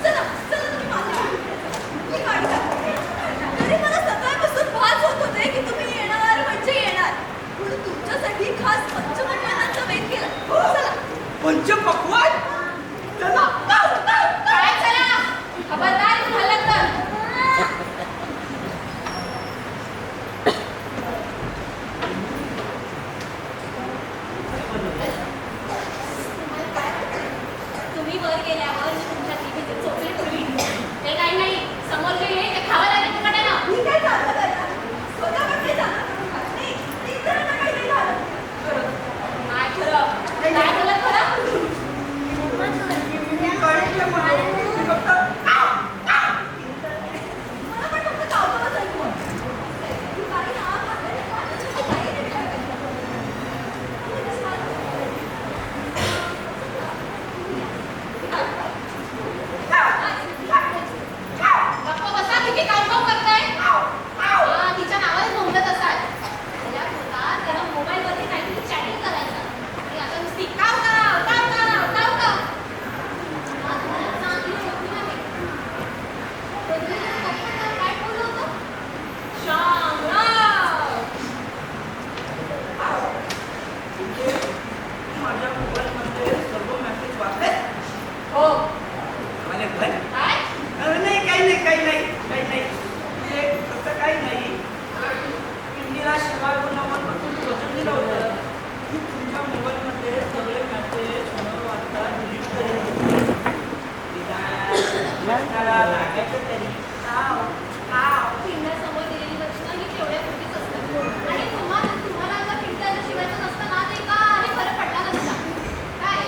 चला तुम्ही माझ्या मी गाडी टाकते. तरी मला सकाळपासून भास होत होते की तुम्ही येणार म्हणजे येणार. म्हणून तुमच्यासाठी खास पंचपक्वान्नांचा बेत केला. चला. पंचपक्वान्न. चला. काय चला? खबरदार झालं तर. तुम्ही वर गेल्यावर तुमच्या टीव्हीचे चोचले पूर्वी ते काही नाही. समोर जे आहे ते खावं लागेल तुकडे ना. मी काय चाललं करणार? स्वतःकडे जाणार नाही. इतरांना काही नाही झालं. काय खरं? काय बोलत खरं? मला पण फक्त कावकावच ऐकू. काही ना काही नाही गप्पा बसा. किती कावकाव करताय? तिच्या नावाने बोलत असाल. तिला होता त्याला मोबाईलवरती काहीतरी चॅटिंग करायचं आणि आता नुसती काव चांगली होती नाही. काय बोललो होतो? शामराव. माझ्या मोबाईलमध्ये सर्व मेसेज वाचले. हो. म्हणे पण काय? नाही काही नाही. ते तसं काही नाही. इंदिरा शिवाय नावापासून वचन दिलं होतं की तुमच्या मोबाईलमध्ये सगळे मेसेज न वाचता डिलीट करेल. लागायचं तरी पिंड्यासमोर दिलेली वचनं ही तेवढ्यापुरतीच असतात. आणि तुम्हाला आता पिंड्याला शिवायचं नसतं ना, ते काही फरक पडला नसता. काय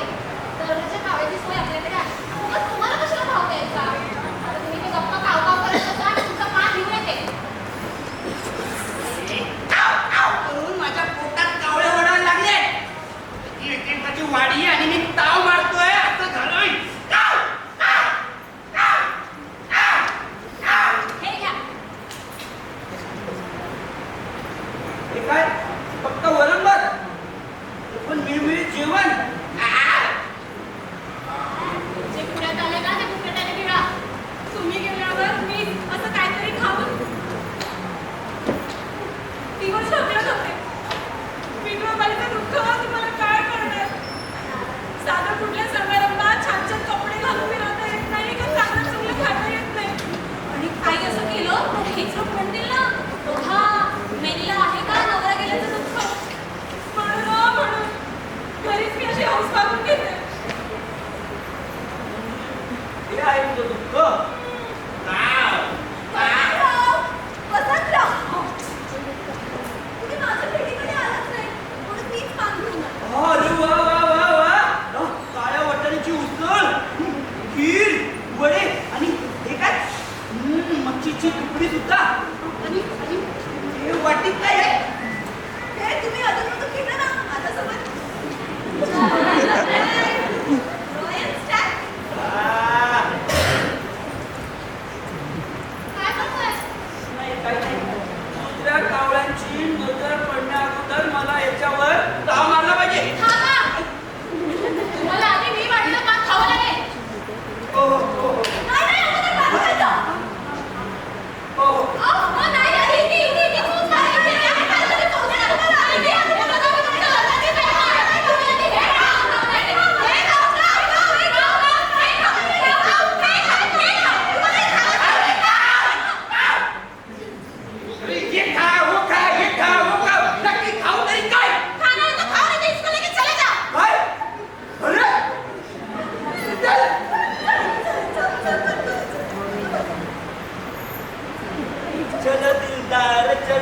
दररोजच्या कावळ्याची सोय आपल्याकडे आहे. मग तुम्हाला कशाला भाव द्यायचा? आता तुम्ही ते गप्पा काव करत असा आणि तुमचा पाठ घेऊन येते. करून माझ्या पोटात कावळे ओढायला लागले. ती एकेकाची वाडी आणि मी ताव मारतोय असं झालं.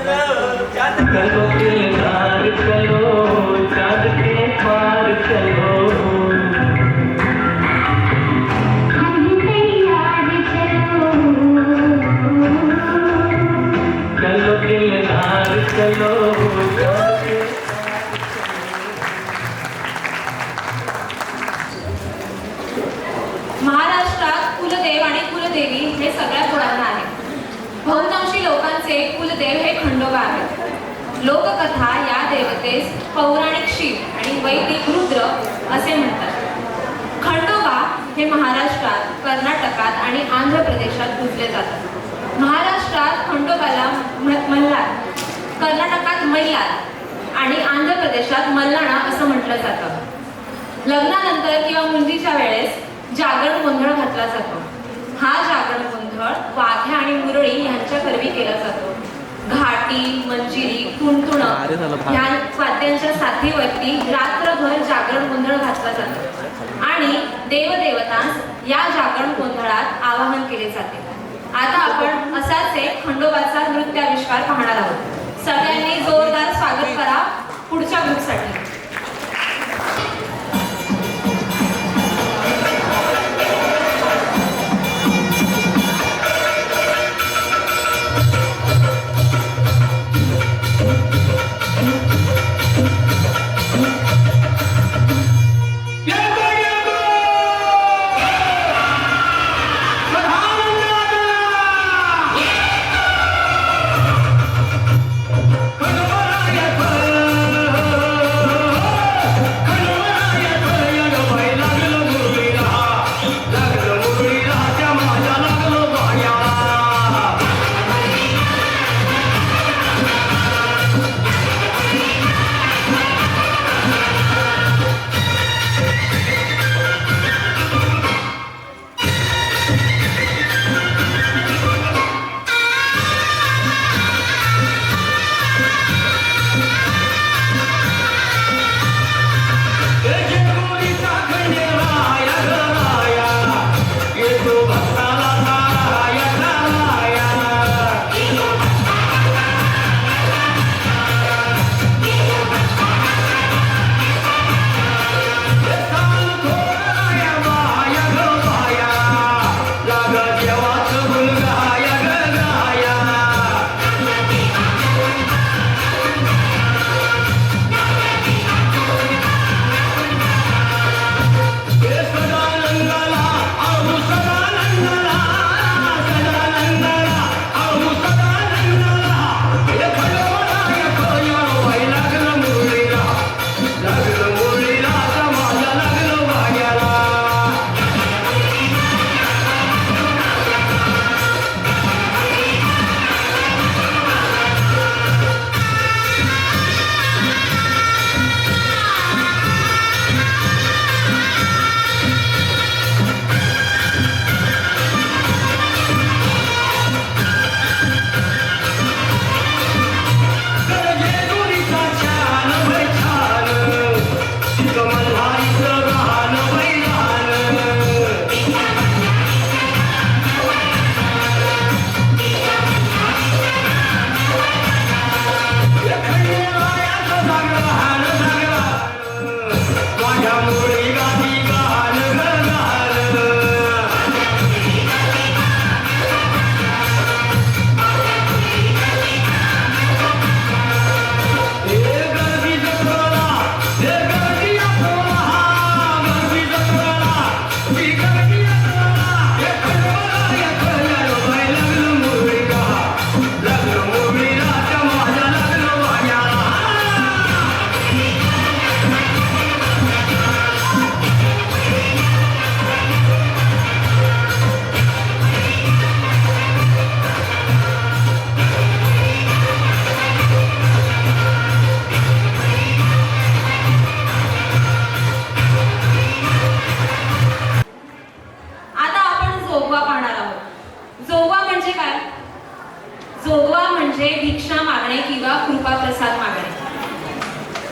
चलो चांद चलो दिलदार चलो चांद के पार चलो हम तैयार चलो चलो दिलदार चलो चांद के महाराष्ट्रात कुलदेव आणि कुलदेवी हे सगळ्या गुणांना आहे. बहुतांशी लोकांचे कुलदेव हे खंडोबा आहेत. लोककथा या देवतेस पौराणिक शिव आणि वैदिक रुद्र असे म्हणतात. खंडोबा हे महाराष्ट्रात, कर्नाटकात आणि आंध्र प्रदेशात पूजले जातात. महाराष्ट्रात खंडोबाला मल्हार, कर्नाटकात मैलार आणि आंध्र प्रदेशात मल्लाणा असं म्हटलं जातं. लग्नानंतर किंवा मुंजीच्या वेळेस जागरण गोंधळ घातला जातो. हा जागरण गोंधळ वाघ्या आणि मुरळी यांच्या करवी केला जातो. घाटी, मंजिरी, तुणतुण ह्या वाद्यांच्या साथीवरती रात्रभर जागरण गोंधळ घातला जातो आणि देवदेवतांस या जागरण गोंधळात आवाहन केले जाते. आता आपण असाच एक खंडोबाचा नृत्याविष्कार पाहणार आहोत. सगळ्यांनी जोरदार स्वागत करा पुढच्या ग्रुपसाठी.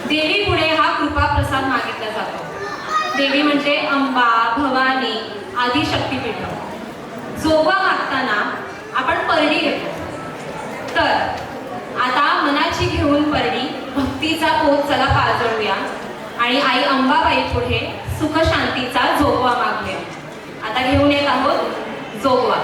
देवी पुढे हा कृपा प्रसाद मागितला जातो. देवी म्हणजे अंबा, भवानी आदी शक्तीपीठ. जोगवा मागताना आपण परडी घेतो. तर आता तिचा पोत चला पाजळूया आणि आई अंबाबाई पुढे सुख शांतीचा जोगवा मागूया. आता घेऊन येत आहोत जोगवा.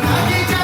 नागीच्या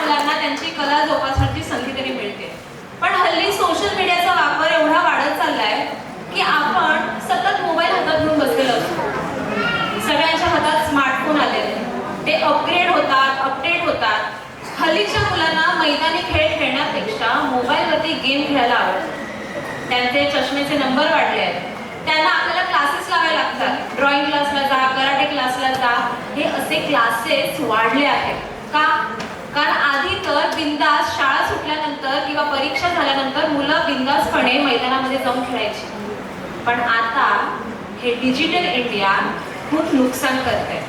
मुलांना त्यांची कला जोपासण्याची संधी तरी मिळते. पण हल्ली सोशल मीडियाचा वापर एवढा वाढत चाललाय की आपण सतत मोबाईल हातात घेऊन बसलेलो असतो. सगळ्यांच्या हातात स्मार्टफोन आलेले, ते अपग्रेड होतात, अपडेट होतात. हल्लीच्या मुलांना मैदानी खेळ खेळण्यापेक्षा मोबाईलवरती गेम खेळायला आवडतं. त्यांचे चष्मेचे नंबर वाढले आहेत. त्यांना आपल्याला क्लासेस लावावे लागतात. ड्रॉइंग क्लासला जा, कराटे क्लासला जा, हे असे क्लासेस वाढले आहेत. का? कारण आधी तर बिंदास शाळा सुटल्यानंतर किंवा परीक्षा झाल्यानंतर मुलं बिंदासपणे मैदानामध्ये जाऊन खेळायची. पण आता हे डिजिटल इंडिया खूप नुकसान करते.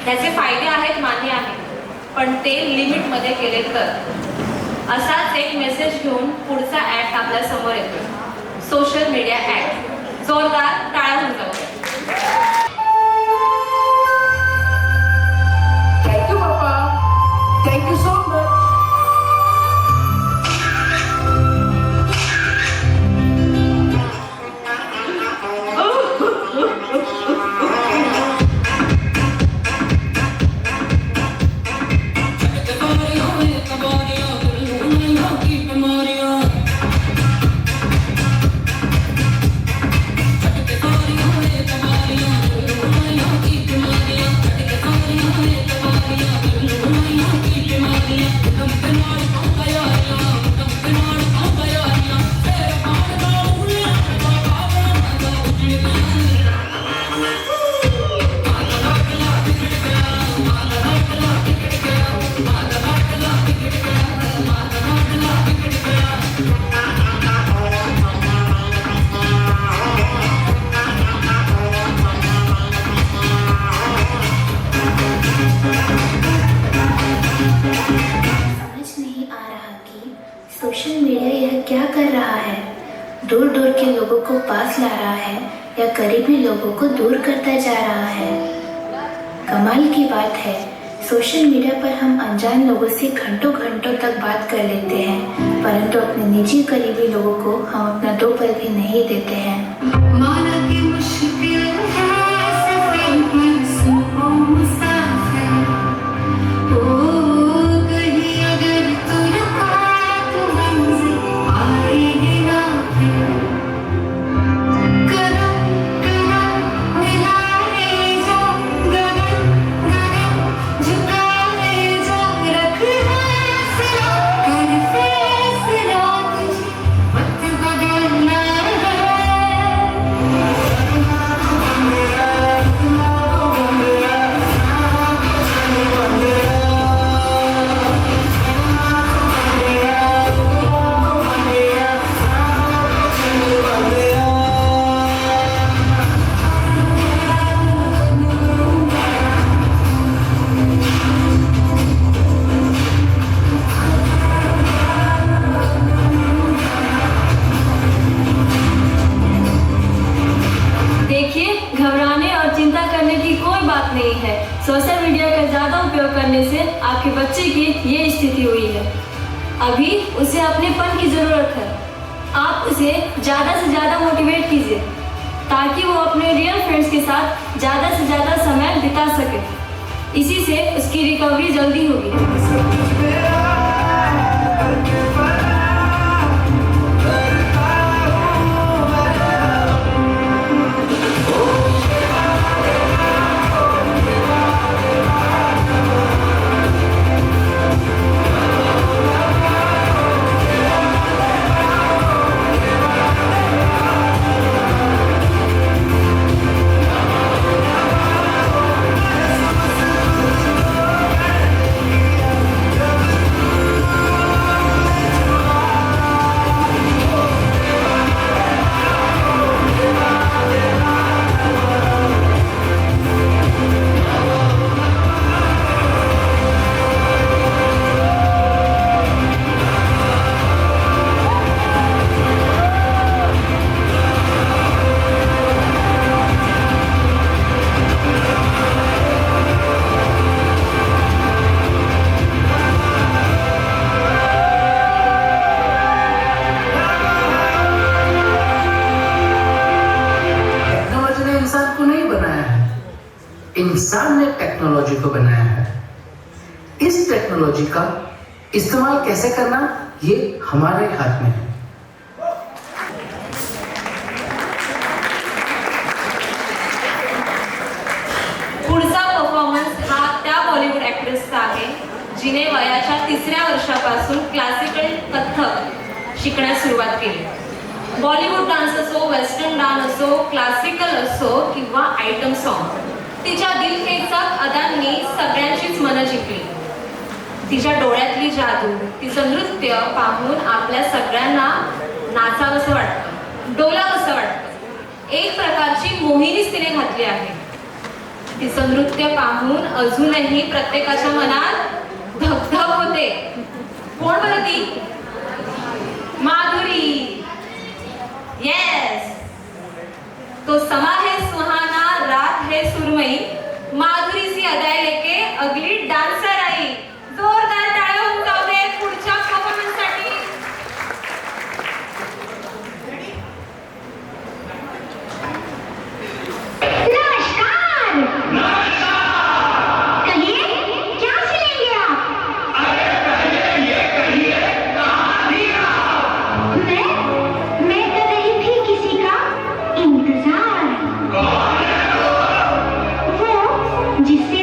त्याचे फायदे आहेत, मान्य आहे, पण ते लिमिटमध्ये केले तर. असाच एक मेसेज घेऊन पुढचा ऍक्ट आपल्या समोर येतो, सोशल मीडिया ऍक्ट. जोरदार टाळ्या होऊन जाऊ. थँक्यू पप्पा, thank you so much. Social media यह क्या कर रहा है? दूर दूर के लोगों को पास ला रहा है या करीबी लोगों को दूर करता जा रहा है? कमाल की बात है, सोशल मीडिया पर हम अनजान लोगों से घंटों घंटों तक बात कर लेते हैं, परंतु अपने निजी करीबी लोगों को हम अपना 2 पल भी नहीं देते हैं. माना कि मुश्किल है सफर पर सुनो मुसाफिर, ओ कहीं अगर तू रुका तो मंजिल आएगी ना फिर. कदम कदम मिलाए जा, गगन गगन झुकाए जा, रख फैसला कर फैसला, तुझे वक्त बदलना है. देखिए, घबराने और चिंता करने की कोई बात नहीं है. सोशल मीडिया का ज़्यादा उपयोग करने से आपके बच्चे की ये स्थिति हुई है. अभी उसे अपनेपन की ज़रूरत है. आप उसे ज़्यादा से ज़्यादा मोटिवेट कीजिए ताकि वो अपने रियल फ्रेंड्स के साथ ज़्यादा से ज़्यादा समय बिता सके. इसी से उसकी रिकवरी जल्दी होगी. इंसान ने टेक्नोलॉजी को बनाया है. इस टेक्नोलॉजी का इस्तेमाल कैसे करना ये हमारे हाथ में है। पुढचा परफॉर्मन्स हा त्या बॉलिवूड ॲक्ट्रेसचा आहे जिने वयाच्या 3ऱ्या वर्षापासून क्लासिकल कथ्थक शिकण्यास सुरुवात केली. बॉलिवूड डान्स असो, वेस्टर्न डान्स असो, क्लासिकल असो किंवा आयटम सॉन्ग, तिच्या दिलखेचक अदांनी सगळ्यांचीच मनं जिंकली. तिच्या डोळ्यातली जादू, तिचं नृत्य पाहून आपल्या सगळ्यांना नाचावंसं वाटतं, डोलावंसं वाटतं. एक प्रकारची मोहिनीच तिने घातली आहे. तिचं नृत्य पाहून अजूनही प्रत्येकाच्या मनात धगधग होते. कोण बरं ती? माधुरी. येस, तो समा है सुहाना, रात है सुरमई, माधुरी सी अदाएं लेके अगली डान्सर आई. जोरदार टाळ्या होऊन जाऊ दे पुढच्या परफॉर्मन्ससाठी. जिससे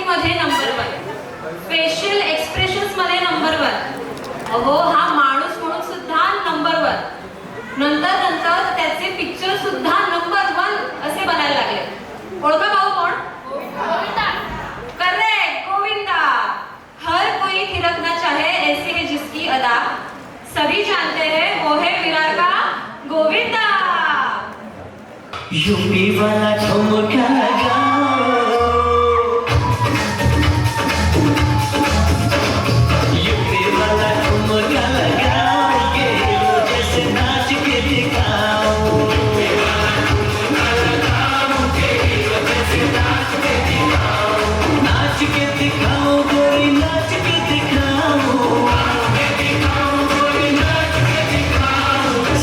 मध्ये नंबर 1, फेशियल एक्सप्रेशन्स मध्ये नंबर 1. अहो हा माणूस म्हणून सुद्धा नंबर 1. नंतर त्याचे पिक्चर सुद्धा नंबर 1 असे बनायला लागले. ओळखा भाऊ कोण? करेक्ट, गोविंदा. हर कोई थिरकना चाहे ऐसी है जिसकी अदा, सभी जानते हैं वो है विरार का गोविंदा. यूपी वाला ठुमका लगाओ, यूपी वाला ठुमका लगाओ, के जैसे नाच के दिखाओ, नाच के दिखाओ गोरी, नाच के दिखाओ,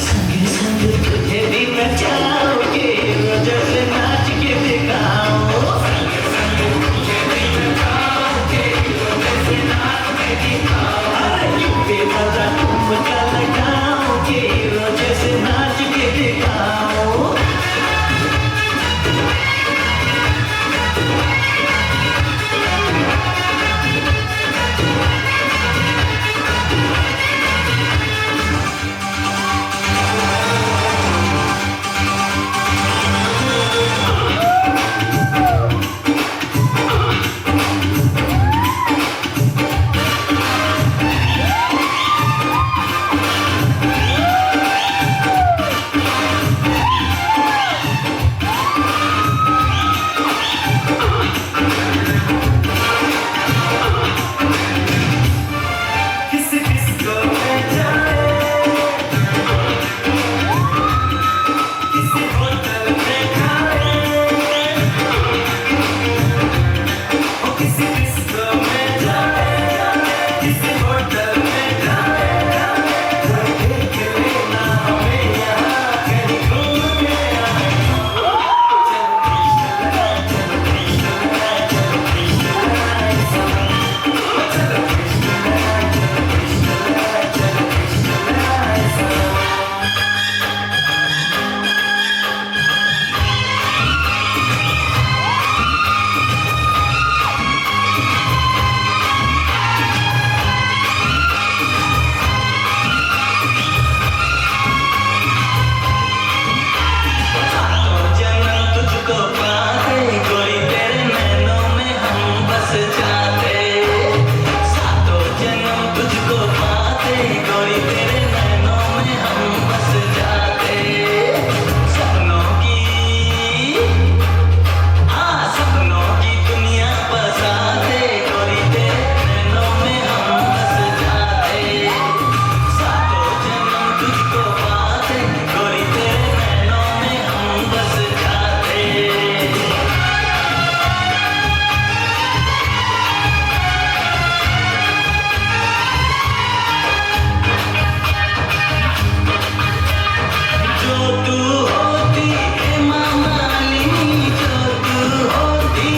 संग संग तुझे भी नचाओगे, जैसे नाच के दिखाओ. अरे यूपी वाला ठुमका लगाओगे, जैसे नाच के दिखाओ. किसी डिस्को में जाए, किसी होटल में खाए, ओ किसी डिस्को में जाए, किसी होटल में जाए, देख लेना हमें यहाँ कहीं घूम के आए. चलो कृष्ण लगा, चलो कृष्ण लगा, चलो कृष्ण लगा, जन्म तुझको पाते, कोई तेरे नैनों में हम बस जाते. सातों जन्म तुझको पाते, कोई तेरे नैनों में हम बस जाते. सपनों की सपनों की दुनिया बसाते, कोई तेरे नैनों में हम बस जाते. सातों जन्म तुझको पाते, कोई तेरे नैनों में हम बस जाते. जो तू होती है मामालिनी, जो तू होती,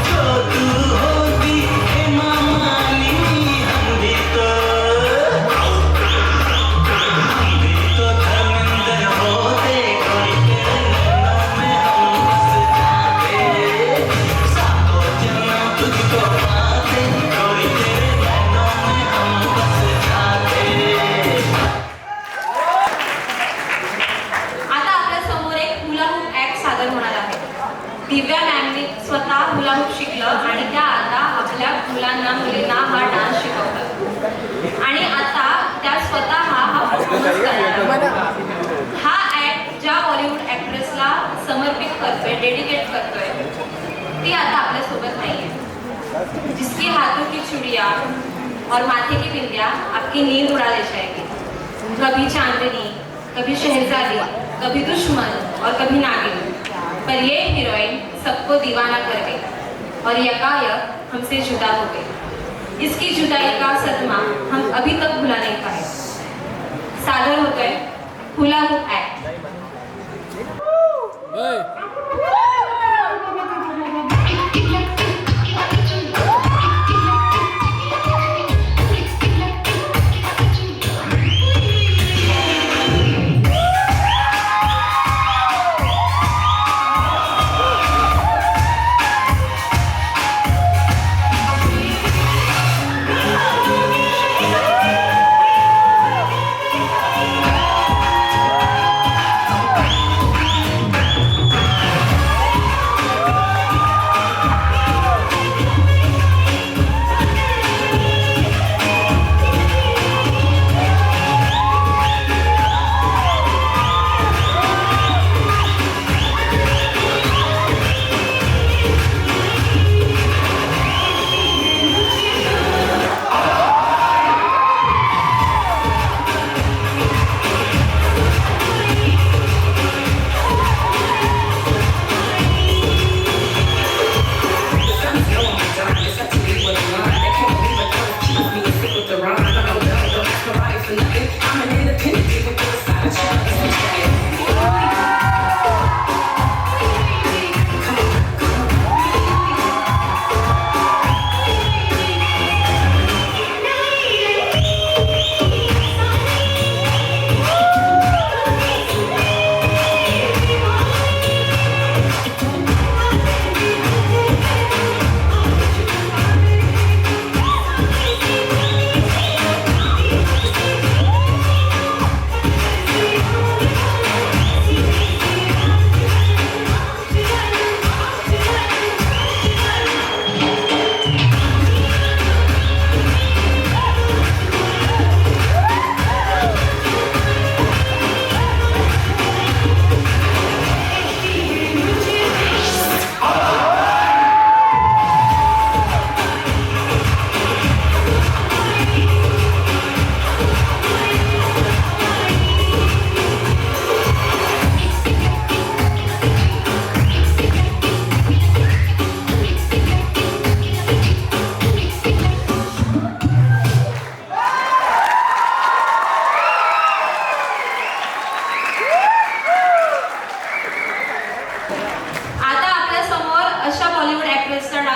जो तू होती है मामालिनी, हम भी तो धर्मेंद्र होते, कोई तेरे नैनों में हम बस जाते. सातों जन्म तुझको पाते, कोई तेरे नैनों में हम बस जाते. आता आपल्या समोर एक हुला हूप ऍक्ट सादर होणार आहे. दिव्या मॅमनी स्वतः हुला हूप शिकलं आणि त्या आता आपल्या मुलांना मुलींना हा डान्स शिकवतात आणि आता त्या स्वतः हा परफॉर्मन्स करणार आहेत. हा ऍक्ट ज्या बॉलिवूड ऍक्ट्रेसला समर्पित करतोय, डेडिकेट करतोय, ती आता आपल्यासोबत नाहीये. जिसकी हाथों की चुड़िया और माथे की बिंदिया आपकी नींद उड़ा ले जाएगी. कभी चांदनी, कभी शहजादी, कभी दुश्मन और कभी नागिन, पर ये हीरोइन सबको दीवाना कर गई और यकायक हमसे जुदा हो गई. इसकी जुदाई का सदमा हम अभी तक भुला नहीं पाए. सादर होतोय हुला हूप ऍक्ट.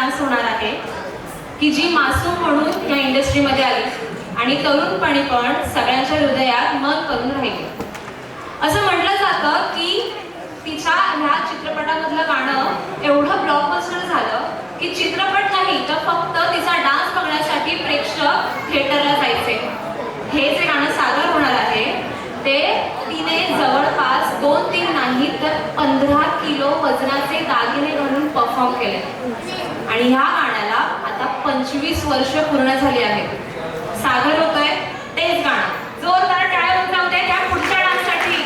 डान्स होणार आहे की जी मासूम म्हणून या इंडस्ट्रीमध्ये आली आणि तरुणपणी पण सगळ्यांच्या हृदयात मन करून राहिली. असं म्हटलं जातं की तिच्या ह्या चित्रपटामधलं गाणं एवढं ब्लॉकबस्टर झालं की चित्रपट नाही तर फक्त तिचा डान्स बघण्यासाठी प्रेक्षक थिएटरला जायचे. हे जे गाणं सादर होणार आहे ते तिने जवळपास 2-3 नाही तर 15 किलो वजनाचे दागिने घालून परफॉर्म केले आणि ह्या गाण्याला आता 25 वर्ष पूर्ण झाली आहेत. सादर होतोय तेच गाणं. जोरदार टाळ्या उंचावते त्या पुढच्या डान्ससाठी.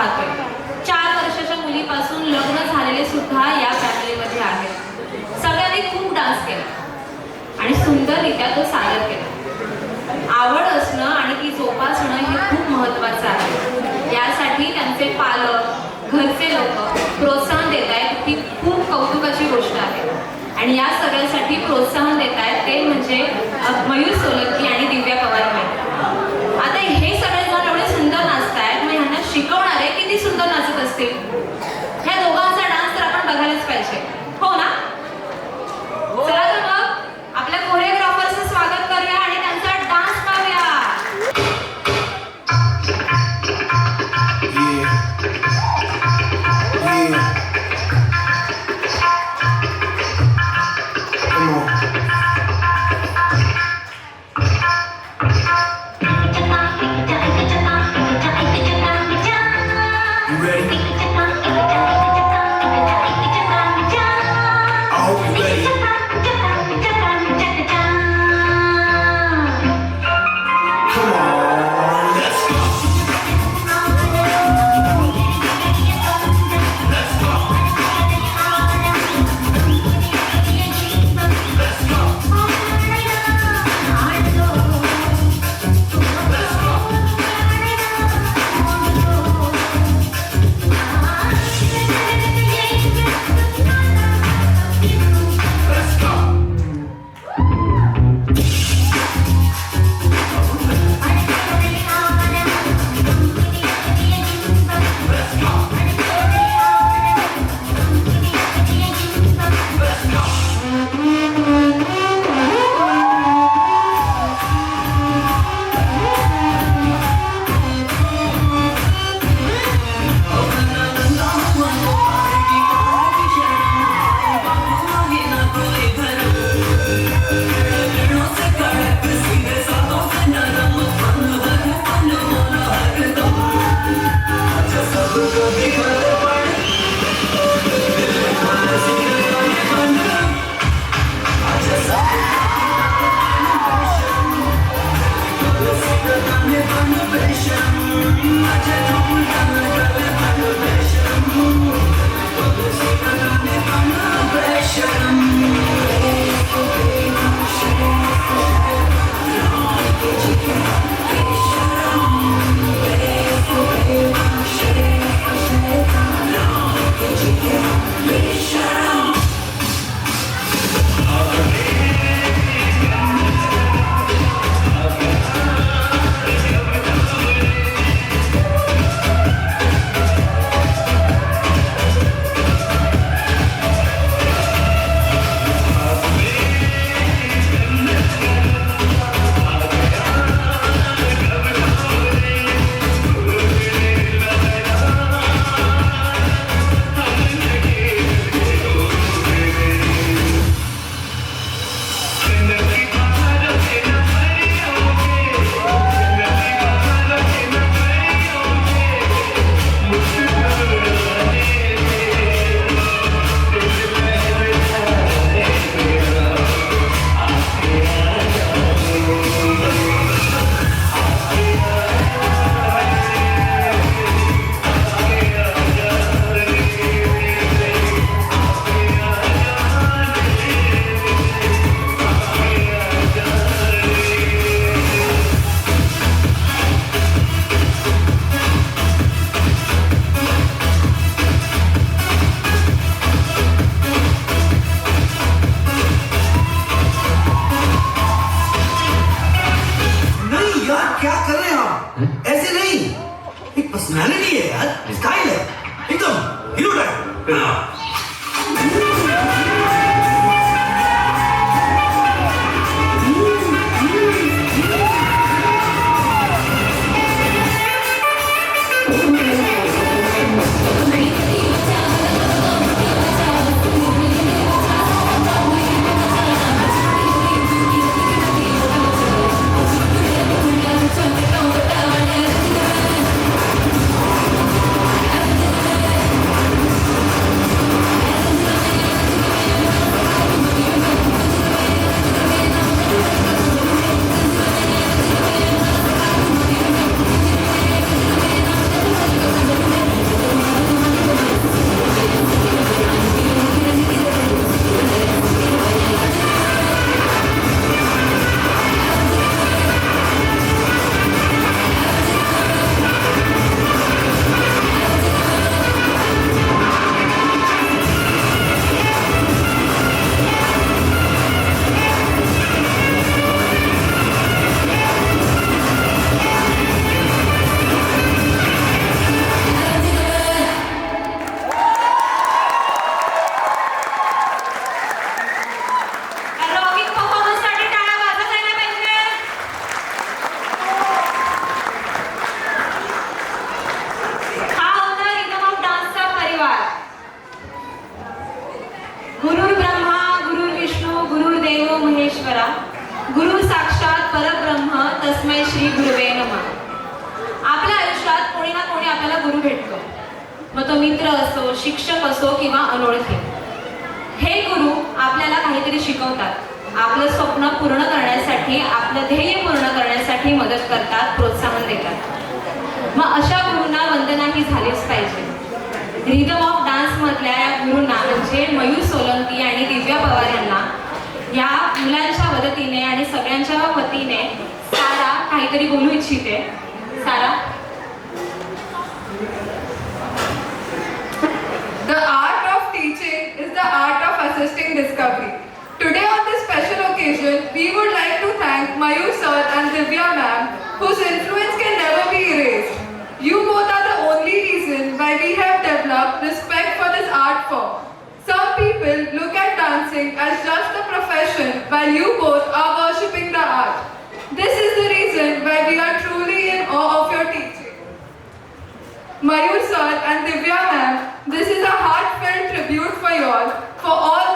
पाहतोय. 4 वर्षाच्या मुलीपासून लग्न झालेले सुद्धा या फॅमिलीमध्ये आहेत. सगळ्यांनी खूप डान्स केला आणि सुंदररित्या तो सादर केला. आवड असणं आणि ती जोपासणं हे खूप महत्त्वाचं आहे. यासाठी त्यांचे पालक, घरचे लोक प्रोत्साहन देत आहेत. ही खूप कौतुकाची गोष्ट आहे. आणि या सगळ्यासाठी प्रोत्साहन देत आहेत ते म्हणजे मयूर सोलंकी आणि दिव्या पवार मॅडम. आता हे सगळेजण एवढे सुंदर नाचतायत, मग ह्यांना शिकवणारे किती सुंदर नाचत असतील. ह्या दोघांचा डान्स तर आपण बघायलाच पाहिजे, हो ना? चला तर मग आपल्या कोरिओग्राफरचं स्वागत करूया आणि त्यांचा डान्स पाहूया. पर्सनॅलिटी आहे यार, स्टाईल आहे एकदम हिरो टाइप. श्री गुरुवे नमः. आपल्या आयुष्यात कोणी ना कोणी आपल्याला गुरु भेटतो. मग तो मित्र असो, शिक्षक असो किंवा अनोळखी. हे गुरु आपल्याला काहीतरी शिकवतात. आपलं स्वप्न पूर्ण करण्यासाठी, आपलं ध्येय पूर्ण करण्यासाठी मदत करतात, प्रोत्साहन देतात. मग अशा गुरूंना वंदना ही झालीच पाहिजे. रिदम ऑफ डान्स मधल्या या गुरूंना म्हणजे मयूर सोलंकी आणि दिव्या पवार यांना या मुलांच्या मदतीने आणि सगळ्यांच्या वतीने सारा काहीतरी बोलू इच्छिते. सारा. The art of teaching is the art of assisting discovery. Today on this special occasion, we would like to thank Mayur sir and Divya ma'am, whose influence can never be erased. You both are the only reason why we have developed respect for this art form. Some people look at dancing as just a profession, while you both are worshipping the art. This is the reason why we are truly in awe of your teaching. Mayur sir and Divya ma'am, this is a heartfelt tribute for y'all for all